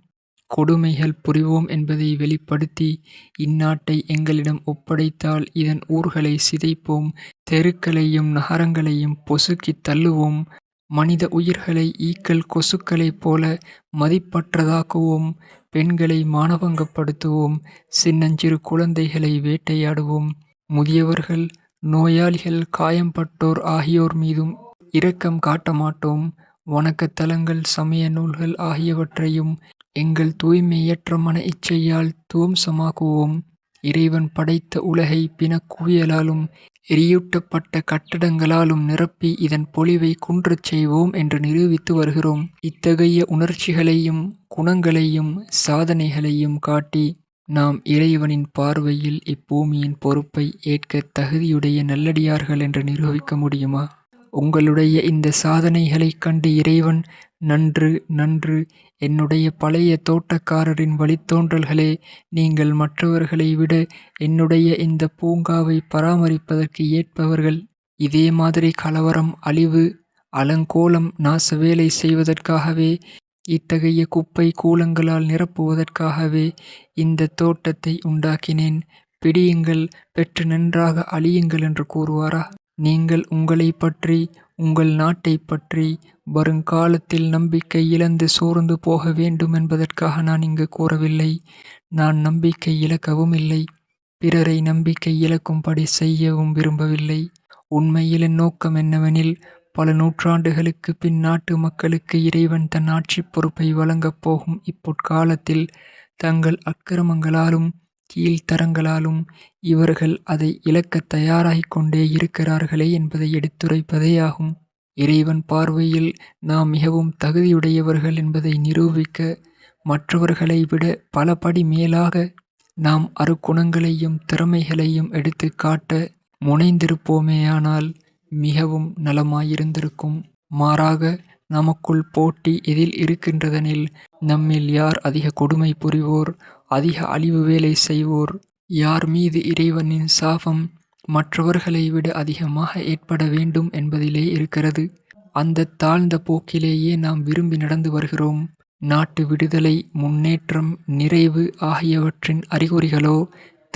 கொடுமைகள் புரிவோம் என்பதை வெளிப்படுத்தி, இந்நாட்டை எங்களிடம் ஒப்படைத்தால் இதன் ஊர்களை சிதைப்போம், தெருக்களையும் நகரங்களையும் பொசுக்கித் தள்ளுவோம், மனித உயிர்களை ஈக்கள் கொசுக்களைப் போல மதிப்பற்றதாக்குவோம், பெண்களை மானபங்கப்படுத்துவோம், சின்னஞ்சிறு குழந்தைகளை வேட்டையாடுவோம், முதியவர்கள், நோயாளிகள், காயம்பட்டோர் ஆகியோர் மீதும் இரக்கம் காட்ட மாட்டோம், வணக்கத் தலங்கள், சமய நூல்கள் ஆகியவற்றையும் எங்கள் தூய்மையற்ற மன இச்சையால் துவம்சமாக்குவோம், இறைவன் படைத்த உலகை பிணக்குவியலாலும் எரியூட்டப்பட்ட கட்டடங்களாலும் நிரப்பி இதன் பொலிவை குன்றச் செய்வோம் என்று நிரூபித்து வருகிறோம். இத்தகைய உணர்ச்சிகளையும் குணங்களையும் சாதனைகளையும் காட்டி நாம் இறைவனின் பார்வையில் இப்பூமியின் பொறுப்பை ஏற்க தகுதியுடைய நல்லடியார்கள் என்று நிரூபிக்க முடியுமா? உங்களுடைய இந்த சாதனைகளைக் கண்டு இறைவன், நன்று நன்று, என்னுடைய பழைய தோட்டக்காரரின் வழித்தோன்றல்களே, நீங்கள் மற்றவர்களை விட என்னுடைய இந்த பூங்காவை பராமரிப்பதற்கு ஏற்பவர்கள். இதே மாதிரி கலவரம், அழிவு, அலங்கோலம், நாசவேலை செய்வதற்காகவே, இத்தகைய குப்பை கூலங்களால் நிரப்புவதற்காகவே இந்த தோட்டத்தை உண்டாக்கினேன். பிடியுங்கள், பெற்று நன்றாக அழியுங்கள் என்று கூறுவாரா? நீங்கள் உங்களைப் பற்றி, உங்கள் நாட்டைப் பற்றி வருங்காலத்தில் நம்பிக்கை இழந்து சோர்ந்து போக வேண்டும் என்பதற்காக நான் இங்கு கூறவில்லை. நான் நம்பிக்கை இழக்கவும் இல்லை, பிறரை நம்பிக்கை இழக்கும்படி செய்யவும் விரும்பவில்லை. உண்மையில் என் நோக்கம் என்னவெனில், பல நூற்றாண்டுகளுக்கு பின் நாட்டு மக்களுக்கு இறைவன் தன் ஆட்சிப் பொறுப்பை வழங்கப் போகும் இப்பொற்காலத்தில் தங்கள் அக்கிரமங்களாலும் கீழ்த்தரங்களாலும் இவர்கள் அதை இழக்கத் தயாராகிக் கொண்டே இருக்கிறார்களே என்பதை எடுத்துரைப்பதே ஆகும். இறைவன் பார்வையில் நாம் மிகவும் தகுதியுடையவர்கள் என்பதை நிரூபிக்க, மற்றவர்களை விட பல படி மேலாக நாம் அருக்குணங்களையும் திறமைகளையும் எடுத்துக் காட்ட முனைந்திருப்போமேயானால் மிகவும் நலமாயிருந்திருக்கும். மாறாக நமக்குள் போட்டி எதில் இருக்கின்றதெனில், நம்மில் யார் அதிக கொடுமை புரிவோர், அதிக அழிவு வேலை செய்வோர், யார் மீது இறைவனின் சாபம் மற்றவர்களை விட அதிகமாக ஏற்பட வேண்டும் என்பதிலே இருக்கிறது. அந்த தாழ்ந்த போக்கிலேயே நாம் விரும்பி நடந்து வருகிறோம். நாட்டு விடுதலை, முன்னேற்றம், நிறைவு ஆகியவற்றின் அறிகுறிகளோ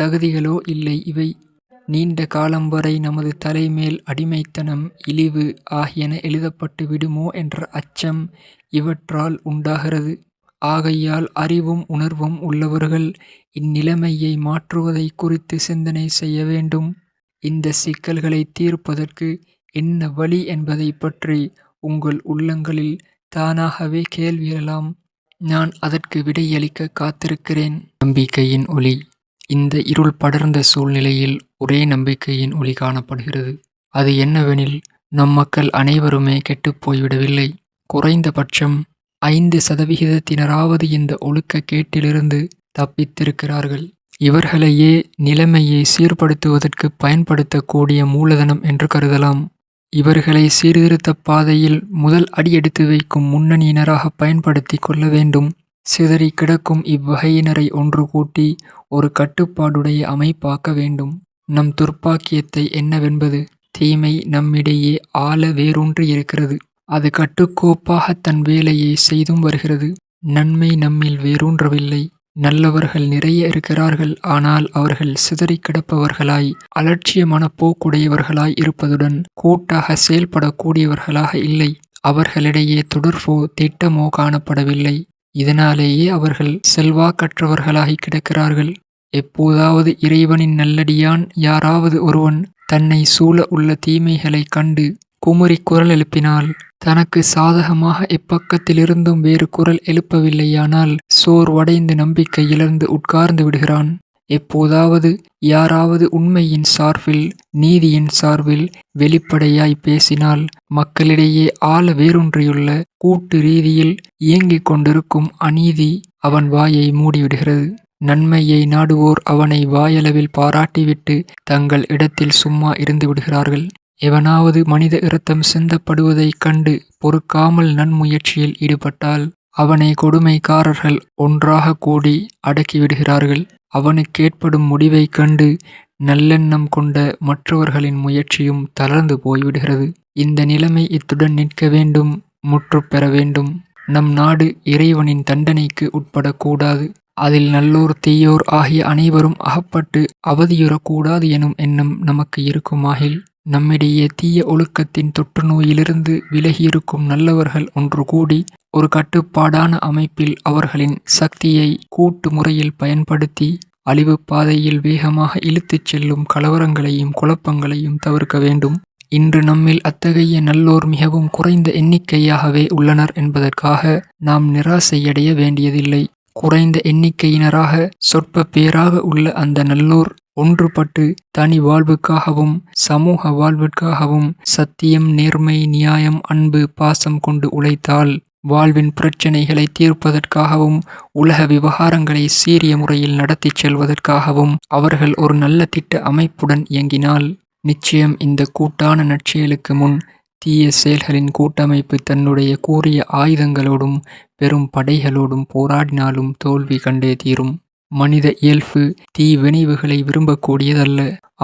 தகுதிகளோ இல்லை இவை. நீண்ட காலம் வரை நமது தலைமேல் அடிமைத்தனம், இழிவு ஆகியன எழுதப்பட்டு விடுமோ என்ற அச்சம் இவற்றால் உண்டாகிறது. ஆகையால் அறிவும் உணர்வும் உள்ளவர்கள் இந்நிலைமையை மாற்றுவதை குறித்து சிந்தனை செய்ய வேண்டும். இந்த சிக்கல்களை தீர்ப்பதற்கு என்ன வழி என்பதை பற்றி உங்கள் உள்ளங்களில் தானாகவே கேள்வி எழலாம். நான் அதற்கு விடையளிக்க காத்திருக்கிறேன். நம்பிக்கையின் ஒளி. இந்த இருள் படர்ந்த சூழ்நிலையில் ஒரே நம்பிக்கையின் ஒளி காணப்படுகிறது. அது என்னவெனில், நம் மக்கள் அனைவருமே கெட்டுப் போய்விடவில்லை. குறைந்தபட்சம் 5% இந்த ஒழுக்க கேட்டிலிருந்து தப்பித்திருக்கிறார்கள். இவர்களையே நிலைமையை சீர்படுத்துவதற்கு பயன்படுத்தக்கூடிய மூலதனம் என்று கருதலாம். இவர்களை சீர்திருத்தப் பாதையில் முதல் அடியெடுத்து வைக்கும் முன்னணியினராக பயன்படுத்தி கொள்ள வேண்டும். சிதறி கிடக்கும் இவ்வகையினரை ஒன்று கூட்டி ஒரு கட்டுப்பாடுடைய அமைப்பாக்க வேண்டும். நம் துர்ப்பாக்கியத்தை என்னவென்பது, தீமை நம்மிடையே ஆழ வேரூன்றி இருக்கிறது. அது கட்டுக்கோப்பாக தன் வேலையை செய்தும் வருகிறது. நன்மை நம்மில் வேரூன்றவில்லை. நல்லவர்கள் நிறைய இருக்கிறார்கள். ஆனால் அவர்கள் சிதறி கிடப்பவர்களாய், அலட்சியமான போக்குடையவர்களாய் இருப்பதுடன் கூட்டாக செயல்படக்கூடியவர்களாக இல்லை. அவர்களிடையே தொடர்போ திட்டமோ காணப்படவில்லை. இதனாலேயே அவர்கள் செல்வாக்கற்றவர்களாகி கிடக்கிறார்கள். எப்போதாவது இறைவனின் நல்லடியான் யாராவது ஒருவன் தன்னை சூழ உள்ள தீமைகளைக் கண்டு குமுறி குரல் எழுப்பினால், தனக்கு சாதகமாக எப்பக்கத்திலிருந்தும் வேறு குரல் எழுப்பவில்லையானால் சோர்வடைந்து நம்பிக்கை இழந்து உட்கார்ந்து விடுகிறான். எப்போதாவது யாராவது உண்மையின் சார்பில், நீதியின் சார்பில் வெளிப்படையாய் பேசினால், மக்களிடையே ஆழ வேரூன்றியுள்ள கூட்டு ரீதியில் இயங்கிக் கொண்டிருக்கும் அநீதி அவன் வாயை மூடிவிடுகிறது. நன்மையை நாடுவோர் அவனை வாயளவில் பாராட்டிவிட்டு தங்கள் இடத்தில் சும்மா இருந்து விடுகிறார்கள். எவனாவது மனித இரத்தம் சிந்தப்படுவதைக் கண்டு பொறுக்காமல் நன்முயற்சியில் ஈடுபட்டால் அவனை கொடுமைக்காரர்கள் ஒன்றாக கூடி அடக்கிவிடுகிறார்கள். அவனுக்கேற்படும் முடிவைக் கண்டு நல்லெண்ணம் கொண்ட மற்றவர்களின் முயற்சியும் தளர்ந்து போய்விடுகிறது. இந்த நிலைமை இத்துடன் நிற்க வேண்டும், முற்றுப் பெற வேண்டும். நம் நாடு இறைவனின் தண்டனைக்கு உட்படக்கூடாது. அதில் நல்லோர் தீயோர் ஆகிய அனைவரும் அகப்பட்டு அவதியுறக்கூடாது எனும் எண்ணம் நமக்கு இருக்குமாகில், நம்மிடையே தீய ஒழுக்கத்தின் தொற்று நோயிலிருந்து விலகியிருக்கும் நல்லவர்கள் ஒன்று கூடி ஒரு கட்டுப்பாடான அமைப்பில் அவர்களின் சக்தியை கூட்டு முறையில் பயன்படுத்தி அழிவு பாதையில் வேகமாக இழுத்துச் செல்லும் கலவரங்களையும் குழப்பங்களையும் தவிர்க்க வேண்டும். இன்று நம்மில் அத்தகைய நல்லோர் மிகவும் குறைந்த எண்ணிக்கையாகவே உள்ளனர் என்பதற்காக நாம் நிராசையடைய வேண்டியதில்லை. குறைந்த எண்ணிக்கையினராக சொற்ப பேராக உள்ள அந்த நல்லோர் ஒன்றுபட்டு தனி வாழ்வுக்காகவும் சமூக வாழ்விற்காகவும் சத்தியம், நேர்மை, நியாயம், அன்பு, பாசம் கொண்டு உழைத்தால், வாழ்வின் பிரச்சினைகளை தீர்ப்பதற்காகவும் உலக விவகாரங்களை சீரிய முறையில் நடத்திச் செல்வதற்காகவும் அவர்கள் ஒரு நல்ல திட்ட அமைப்புடன் இயங்கினால், நிச்சயம் இந்த கூட்டான நற்செயலுக்கு முன் தீய செயல்களின் கூட்டமைப்பு தன்னுடைய கூரிய ஆயுதங்களோடும் பெரும் படைகளோடும் போராடினாலும் தோல்வி கண்டே தீரும். மனித இயல்பு தீவினைவுகளை விரும்பக்கூடியதல்ல.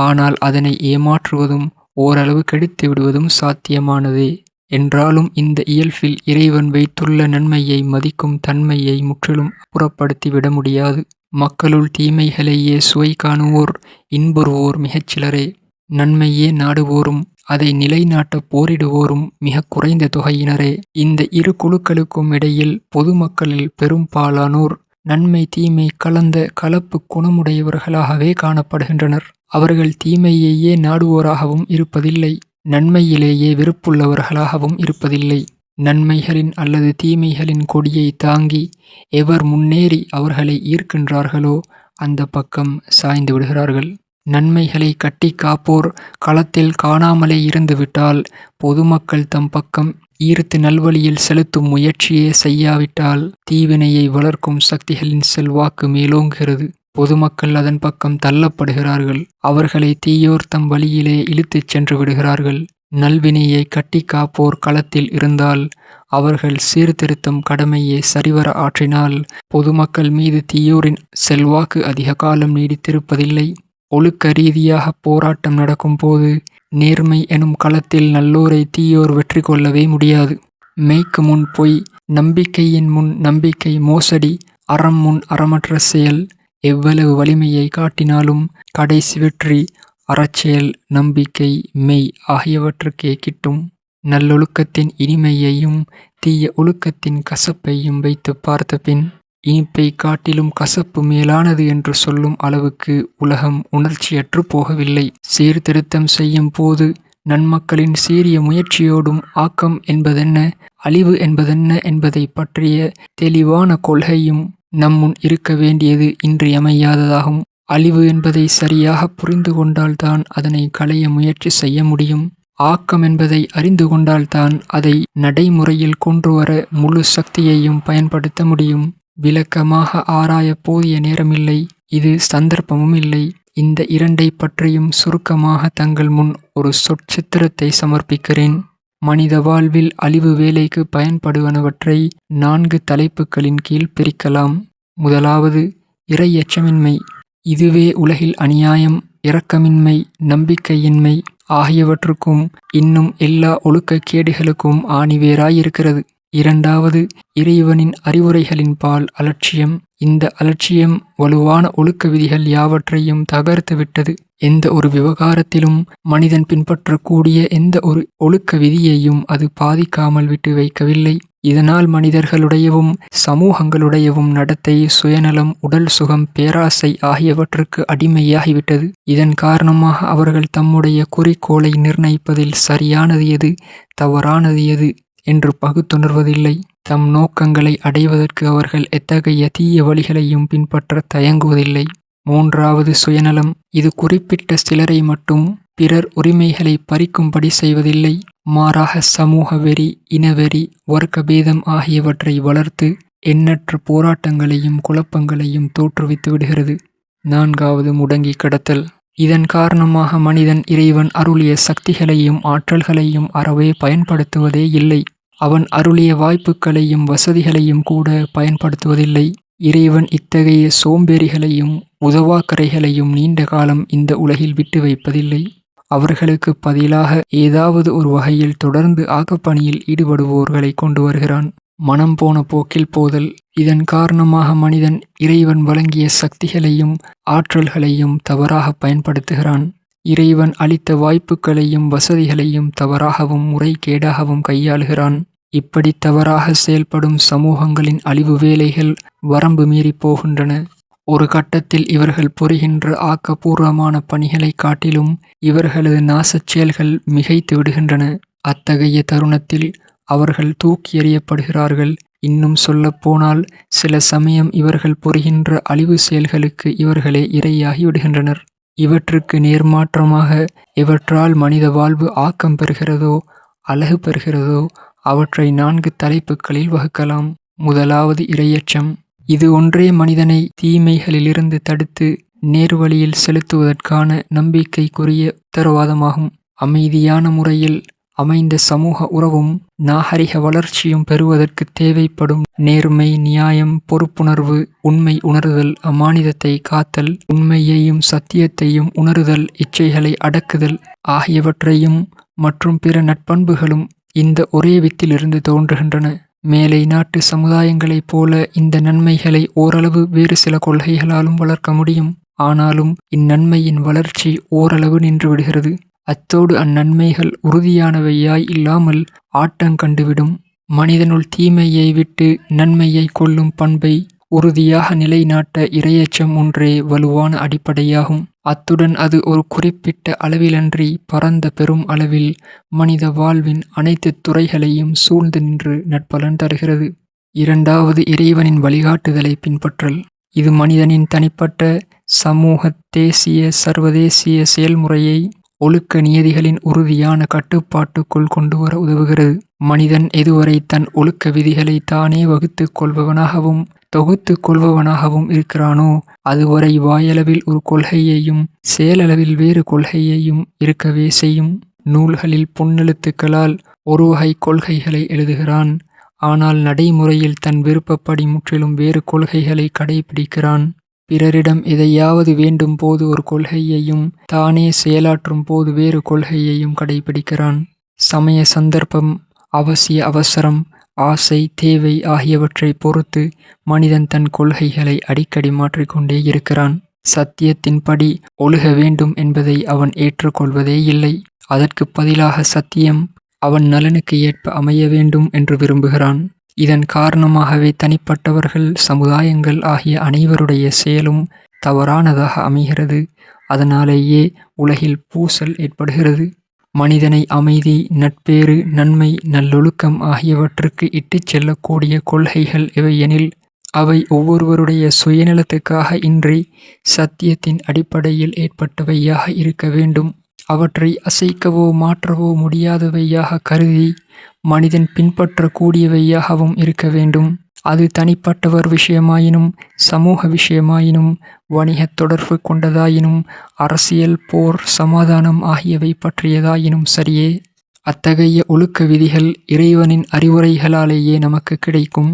ஆனால் அதனை ஏமாற்றுவதும் ஓரளவு கெடுத்து விடுவதும் சாத்தியமானதே. என்றாலும் இந்த இயல்பில் இறைவன் வைத்துள்ள நன்மையை மதிக்கும் தன்மையை முற்றிலும் அப்புறப்படுத்தி விட முடியாது. மக்களுள் தீமைகளையே சுவை காணுவோர் இன்புறுவோர் மிகச்சிலரே. நன்மையே நாடுவோரும் அதை நிலைநாட்ட போரிடுவோரும் மிக குறைந்த தொகையினரே. இந்த இரு குழுக்களுக்கும் இடையில் பொதுமக்களில் பெரும்பாலானோர் நன்மை தீமை கலந்த கலப்பு குணமுடையவர்களாகவே காணப்படுகின்றனர். அவர்கள் தீமையையே நாடுவோராகவும் இருப்பதில்லை, நன்மையிலேயே வெறுப்புள்ளவர்களாகவும் இருப்பதில்லை. நன்மைகளின் அல்லது தீமைகளின் கொடியை தாங்கி எவர் முன்னேறி அவர்களை ஈர்க்கின்றார்களோ அந்த பக்கம் சாய்ந்து விடுகிறார்கள். நன்மைகளை கட்டி காப்போர் களத்தில் காணாமலே இருந்துவிட்டால், பொதுமக்கள் தம் பக்கம் ஈர்த்து நல்வழியில் செலுத்தும் முயற்சியே செய்யாவிட்டால், தீவினையை வளர்க்கும் சக்திகளின் செல்வாக்கு மேலோங்குகிறது. பொதுமக்கள் அதன் பக்கம் தள்ளப்படுகிறார்கள். அவர்களை தீயோர் தம் வழியிலே இழுத்துச் சென்று விடுகிறார்கள். நல்வினையை கட்டி காப்போர் களத்தில் இருந்தால், அவர்கள் சீர்திருத்தும் கடமையை சரிவர ஆற்றினால், பொதுமக்கள் மீது தீயோரின் செல்வாக்கு அதிக காலம் நீடித்திருப்பதில்லை. ஒழுக்க ரீதியாக போராட்டம் நடக்கும் போது நேர்மை எனும் களத்தில் நல்லோரை தீயோர் வெற்றி கொள்ளவே முடியாது. மெய்க்கு முன் பொய், நம்பிக்கையின் முன் நம்பிக்கை மோசடி, அறம் முன் அறமற்ற செயல் எவ்வளவு வலிமையை காட்டினாலும் கடைசி வெற்றி அறச்செயல், நம்பிக்கை, மெய் ஆகியவற்றுக்கே கிட்டும். நல்லொழுக்கத்தின் இனிமையையும் தீய ஒழுக்கத்தின் கசப்பையும் வைத்து பார்த்த பின், இனிப்பை காட்டிலும் கசப்பு மேலானது என்று சொல்லும் அளவுக்கு உலகம் உணர்ச்சியற்று போகவில்லை. சீர்திருத்தம் செய்யும் போது நன்மக்களின் சீரிய முயற்சியோடும் ஆக்கம் என்பதென்ன, அழிவு என்பதென்ன என்பதை பற்றிய தெளிவான கொள்கையும் நம்முன் இருக்க வேண்டியது இன்றியமையாததாகும். அழிவு என்பதை சரியாக புரிந்து கொண்டால்தான் அதனை களைய முயற்சி செய்ய முடியும். ஆக்கம் என்பதை அறிந்து கொண்டால்தான் அதை நடைமுறையில் கொண்டுவர முழு சக்தியையும் பயன்படுத்த முடியும். விளக்கமாக ஆராய போதிய நேரமில்லை, இது சந்தர்ப்பமும் இல்லை. இந்த இரண்டை பற்றியும் சுருக்கமாக தங்கள் முன் ஒரு சொற்சித்திரத்தை சமர்ப்பிக்கிறேன். மனித வாழ்வில் அழிவு வேலைக்கு பயன்படுவனவற்றை 4 தலைப்புகளின் கீழ் பிரிக்கலாம். முதலாவது, இறை எச்சமின்மை. இதுவே உலகில் அநியாயம், இரக்கமின்மை, நம்பிக்கையின்மை ஆகியவற்றுக்கும் இன்னும் எல்லா ஒழுக்கக்கேடுகளுக்கும் ஆணிவேராயிருக்கிறது. இரண்டாவது, இறைவனின் அறிவுரைகளின் பால் அலட்சியம். இந்த அலட்சியம் வலுவான ஒழுக்க விதிகள் யாவற்றையும் தகர்த்துவிட்டது. எந்த ஒரு விவகாரத்திலும் மனிதன் பின்பற்றக்கூடிய எந்த ஒரு ஒழுக்க விதியையும் அது பாதிக்காமல் விட்டு வைக்கவில்லை. இதனால் மனிதர்களுடையவும் சமூகங்களுடையவும் நடத்தை, சுயநலம், உடல் சுகம், பேராசை ஆகியவற்றுக்கு அடிமையாகிவிட்டது. இதன் காரணமாக அவர்கள் தம்முடைய குறிக்கோளை நிர்ணயிப்பதில் சரியானது எது, தவறானது எது என்று பகுத்துணர்வதில்லை. தம் நோக்கங்களை அடைவதற்கு அவர்கள் எத்தகைய தீய வழிகளையும் பின்பற்ற தயங்குவதில்லை. மூன்றாவது, சுயநலம். இது குறிப்பிட்ட சிலரை மட்டும் பிறர் உரிமைகளை பறிக்கும்படி செய்வதில்லை. மாறாக சமூக வெறி, இனவெறி, வர்க்க பேதம் ஆகியவற்றை வளர்த்து எண்ணற்ற போராட்டங்களையும் குழப்பங்களையும் தோற்றுவித்து விடுகிறது. நான்காவது, முடங்கி கிடத்தல். இதன் காரணமாக மனிதன் இறைவன் அருளிய சக்திகளையும் ஆற்றல்களையும் அறவே பயன்படுத்துவதே இல்லை. அவன் அருளிய வாய்ப்புகளையும் வசதிகளையும் கூட பயன்படுத்துவதில்லை. இறைவன் இத்தகைய சோம்பேறிகளையும் உதவாக்கரைகளையும் நீண்ட காலம் இந்த உலகில் விட்டு வைப்பதில்லை. அவர்களுக்கு பதிலாக ஏதாவது ஒரு வகையில் தொடர்ந்து ஆக்கப்பணியில் ஈடுபடுவோர்களை கொண்டு வருகிறான். மனம் போன போக்கில் போதல். இதன் காரணமாக மனிதன் இறைவன் வழங்கிய சக்திகளையும் ஆற்றல்களையும் தவறாக பயன்படுத்துகிறான். இறைவன் அளித்த வாய்ப்புகளையும் வசதிகளையும் தவறாகவும் முறைகேடாகவும் கையாளுகிறான். இப்படி தவறாக செயல்படும் சமூகங்களின் அழிவு வேலைகள் வரம்பு மீறி போகின்றன. ஒரு கட்டத்தில் இவர்கள் புரிகின்ற ஆக்கப்பூர்வமான பணிகளை காட்டிலும் இவர்களது நாசச் செயல்கள் மிகைத்து விடுகின்றன. அத்தகைய தருணத்தில் அவர்கள் தூக்கி எறியப்படுகிறார்கள். இன்னும் சொல்லப்போனால் சில சமயம் இவர்கள் புரிகின்ற அழிவு செயல்களுக்கு இவர்களே இரையாகி விடுகின்றனர். இவற்றுக்கு நேர்மாற்றமாக எவற்றால் மனித வாழ்வு ஆக்கம் பெறுகிறதோ அழகு பெறுகிறதோ அவற்றை 4 தலைப்புகளில் வகுக்கலாம். முதலாவது இரையச்சம். இது ஒன்றே மனிதனை தீமைகளிலிருந்து தடுத்து நேர்வழியில் செலுத்துவதற்கான நம்பிக்கைக்குரிய உத்தரவாதமாகும். அமைதியான முறையில் அமைந்த சமூக உறவும் நாகரிக வளர்ச்சியும் பெறுவதற்கு தேவைப்படும் நேர்மை, நியாயம், பொறுப்புணர்வு, உண்மை உணர்தல், அமானிதத்தை காத்தல், உண்மையையும் சத்தியத்தையும் உணருதல், இச்சைகளை அடக்குதல் ஆகியவற்றையும் மற்றும் பிற நற்பண்புகளும் இந்த ஒரே வித்திலிருந்து தோன்றுகின்றன. மேலை நாட்டு சமுதாயங்களைப் போல இந்த நன்மைகளை ஓரளவு வேறு சில கொள்கைகளாலும் வளர்க்க முடியும். ஆனாலும் இந்நன்மையின் வளர்ச்சி ஓரளவு நின்று விடுகிறது. அத்தோடு அந்நன்மைகள் உறுதியானவையாய் இல்லாமல் ஆட்டங்கண்டுவிடும். மனிதனுள் தீமையை விட்டு நன்மையை கொள்ளும் பண்பை உறுதியாக நிலைநாட்ட இரையச்சம் ஒன்றே வலுவான அடிப்படையாகும். அத்துடன் அது ஒரு குறிப்பிட்ட அளவிலன்றி பரந்த பெரும் அளவில் மனித வாழ்வின் அனைத்து துறைகளையும் சூழ்ந்து நின்று நற்பலன் தருகிறது. இரண்டாவது, இறைவனின் வழிகாட்டுதலை பின்பற்றல். இது மனிதனின் தனிப்பட்ட, சமூக, தேசிய, சர்வதேசிய செயல்முறையை ஒழுக்க நியதிகளின் உறுதியான கட்டுப்பாட்டுக்குள் கொண்டுவர உதவுகிறது. மனிதன் எதுவரை தன் ஒழுக்க விதிகளை தானே வகுத்துக் கொள்பவனாகவும் தொகுத்துக் கொள்பவனாகவும் இருக்கிறானோ அதுவரை வாயளவில் ஒரு கொள்கையையும் செயலளவில் வேறு கொள்கையையும் இருக்கவே செய்யும். நூல்களில் பொன்னெழுத்துக்களால் ஒரு வகை கொள்கைகளை எழுதுகிறான். ஆனால் நடைமுறையில் தன் விருப்பப்படி முற்றிலும் வேறு கொள்கைகளை கடைபிடிக்கிறான். பிறரிடம் எதையாவது வேண்டும் போது ஒரு கொள்கையையும் தானே செயலாற்றும் போது வேறு கொள்கையையும் கடைபிடிக்கிறான். சமய சந்தர்ப்பம், அவசிய அவசரம், ஆசை, தேவை ஆகியவற்றை பொறுத்து மனிதன் தன் கொள்கைகளை அடிக்கடி மாற்றிக்கொண்டே இருக்கிறான். சத்தியத்தின்படி ஒழுக வேண்டும் என்பதை அவன் ஏற்றுக்கொள்வதே இல்லை. அதற்கு பதிலாக சத்தியம் அவன் நலனுக்கு ஏற்ப அமைய வேண்டும் என்று விரும்புகிறான். இதன் காரணமாகவே தனிப்பட்டவர்கள், சமுதாயங்கள் ஆகிய அனைவருடைய செயலும் தவறானதாக அமைகிறது. அதனாலேயே உலகில் பூசல் ஏற்படுகிறது. மனிதனை அமைதி, நட்பேறு, நன்மை, நல்லொழுக்கம் ஆகியவற்றுக்கு இட்டுச் செல்லக்கூடிய கொள்கைகள் எவையெனில் அவை ஒவ்வொருவருடைய சுயநலத்துக்காக இன்றி சத்தியத்தின் அடிப்படையில் ஏற்பட்டவையாக இருக்க வேண்டும். அவற்றை அசைக்கவோ மாற்றவோ முடியாதவையாக கருதி மனிதன் பின்பற்றக்கூடியவையாகவும் இருக்க வேண்டும். அது தனிப்பட்டவர் விஷயமாயினும், சமூக விஷயமாயினும், வணிகத் தொடர்பு கொண்டதாயினும், அரசியல், போர், சமாதானம் ஆகியவை பற்றியதாயினும் சரியே. அத்தகைய ஒழுக்க விதிகள் இறைவனின் அறிவுரைகளாலேயே நமக்கு கிடைக்கும்.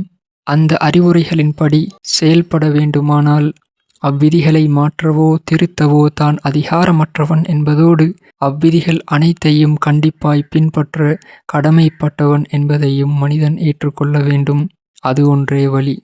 அந்த அறிவுரைகளின்படி செயல்பட வேண்டுமானால் அவ்விதிகளை மாற்றவோ திருத்தவோ தான் அதிகாரமற்றவன் என்பதோடு அவ்விதிகள் அனைத்தையும் கண்டிப்பாய் பின்பற்ற கடமைப்பட்டவன் என்பதையும் மனிதன் ஏற்றுக்கொள்ள வேண்டும். அது ஒன்றே வழி.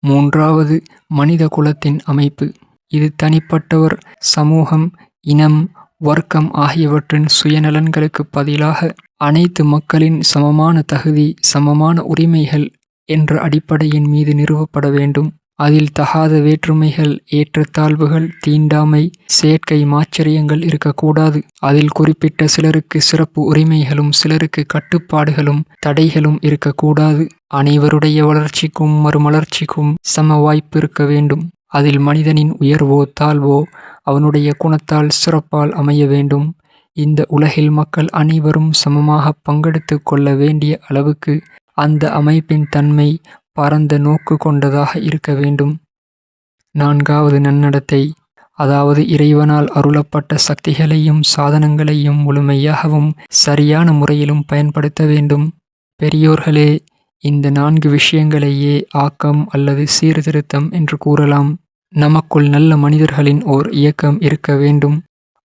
மூன்றாவது, மனித குலத்தின் அமைப்பு. இது தனிப்பட்டவர், சமூகம், இனம், வர்க்கம் ஆகியவற்றின் சுயநலன்களுக்கு பதிலாக அனைத்து மக்களின் சமமான தகுதி, சமமான உரிமைகள் என்ற அடிப்படையின் மீது நிறுவப்பட வேண்டும். அதில் தகாத வேற்றுமைகள், ஏற்றத்தாழ்வுகள், தீண்டாமை, செயற்கை மாச்சரியங்கள் இருக்கக்கூடாது. அதில் குறிப்பிட்ட சிலருக்கு சிறப்பு உரிமைகளும் சிலருக்கு கட்டுப்பாடுகளும் தடைகளும் இருக்கக்கூடாது. அனைவருடைய வளர்ச்சிக்கும் மறுமலர்ச்சிக்கும் சம வாய்ப்பு இருக்க வேண்டும். அதில் மனிதனின் உயர்வோ தாழ்வோ அவனுடைய குணத்தால் சிறப்பால் அமைய வேண்டும். இந்த உலகில் மக்கள் அனைவரும் சமமாக பங்கெடுத்து கொள்ள வேண்டிய அளவுக்கு அந்த அமைப்பின் தன்மை பரந்த நோக்கு கொண்டதாக இருக்க வேண்டும். நான்காவது, நன்னடத்தை. அதாவது இறைவனால் அருளப்பட்ட சக்திகளையும் சாதனங்களையும் முழுமையாகவும் சரியான முறையிலும் பயன்படுத்த வேண்டும். பெரியோர்களே, இந்த 4 விஷயங்களையே ஆக்கம் அல்லது சீர்திருத்தம் என்று கூறலாம். நமக்குள் நல்ல மனிதர்களின் ஓர் இயக்கம் இருக்க வேண்டும்.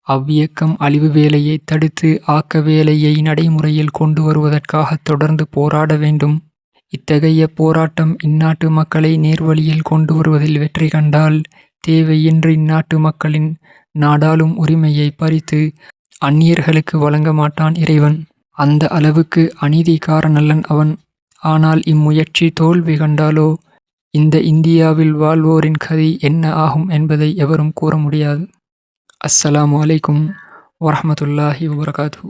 அவ்வியக்கம் அழிவு வேலையை தடுத்து ஆக்க வேலையை நடைமுறையில் கொண்டு வருவதற்காக தொடர்ந்து போராட வேண்டும். இத்தகைய போராட்டம் இந்நாட்டு மக்களை நேர்வழியில் கொண்டு வருவதில் வெற்றி கண்டால் தேவையின்றி இந்நாட்டு மக்களின் நாடாளும் உரிமையை பறித்து அந்நியர்களுக்கு வழங்க மாட்டான் இறைவன். அந்த அளவுக்கு அநீதிக்காரனல்லன் அவன். ஆனால் இம்முயற்சி தோல்வி கண்டாலோ இந்த இந்தியாவில் வாழ்வோரின் கதி என்ன ஆகும் என்பதை எவரும் கூற முடியாது. அஸ்ஸலாமு அலைக்கும் வரஹ்மத்துல்லாஹி வபரகாத்துஹு.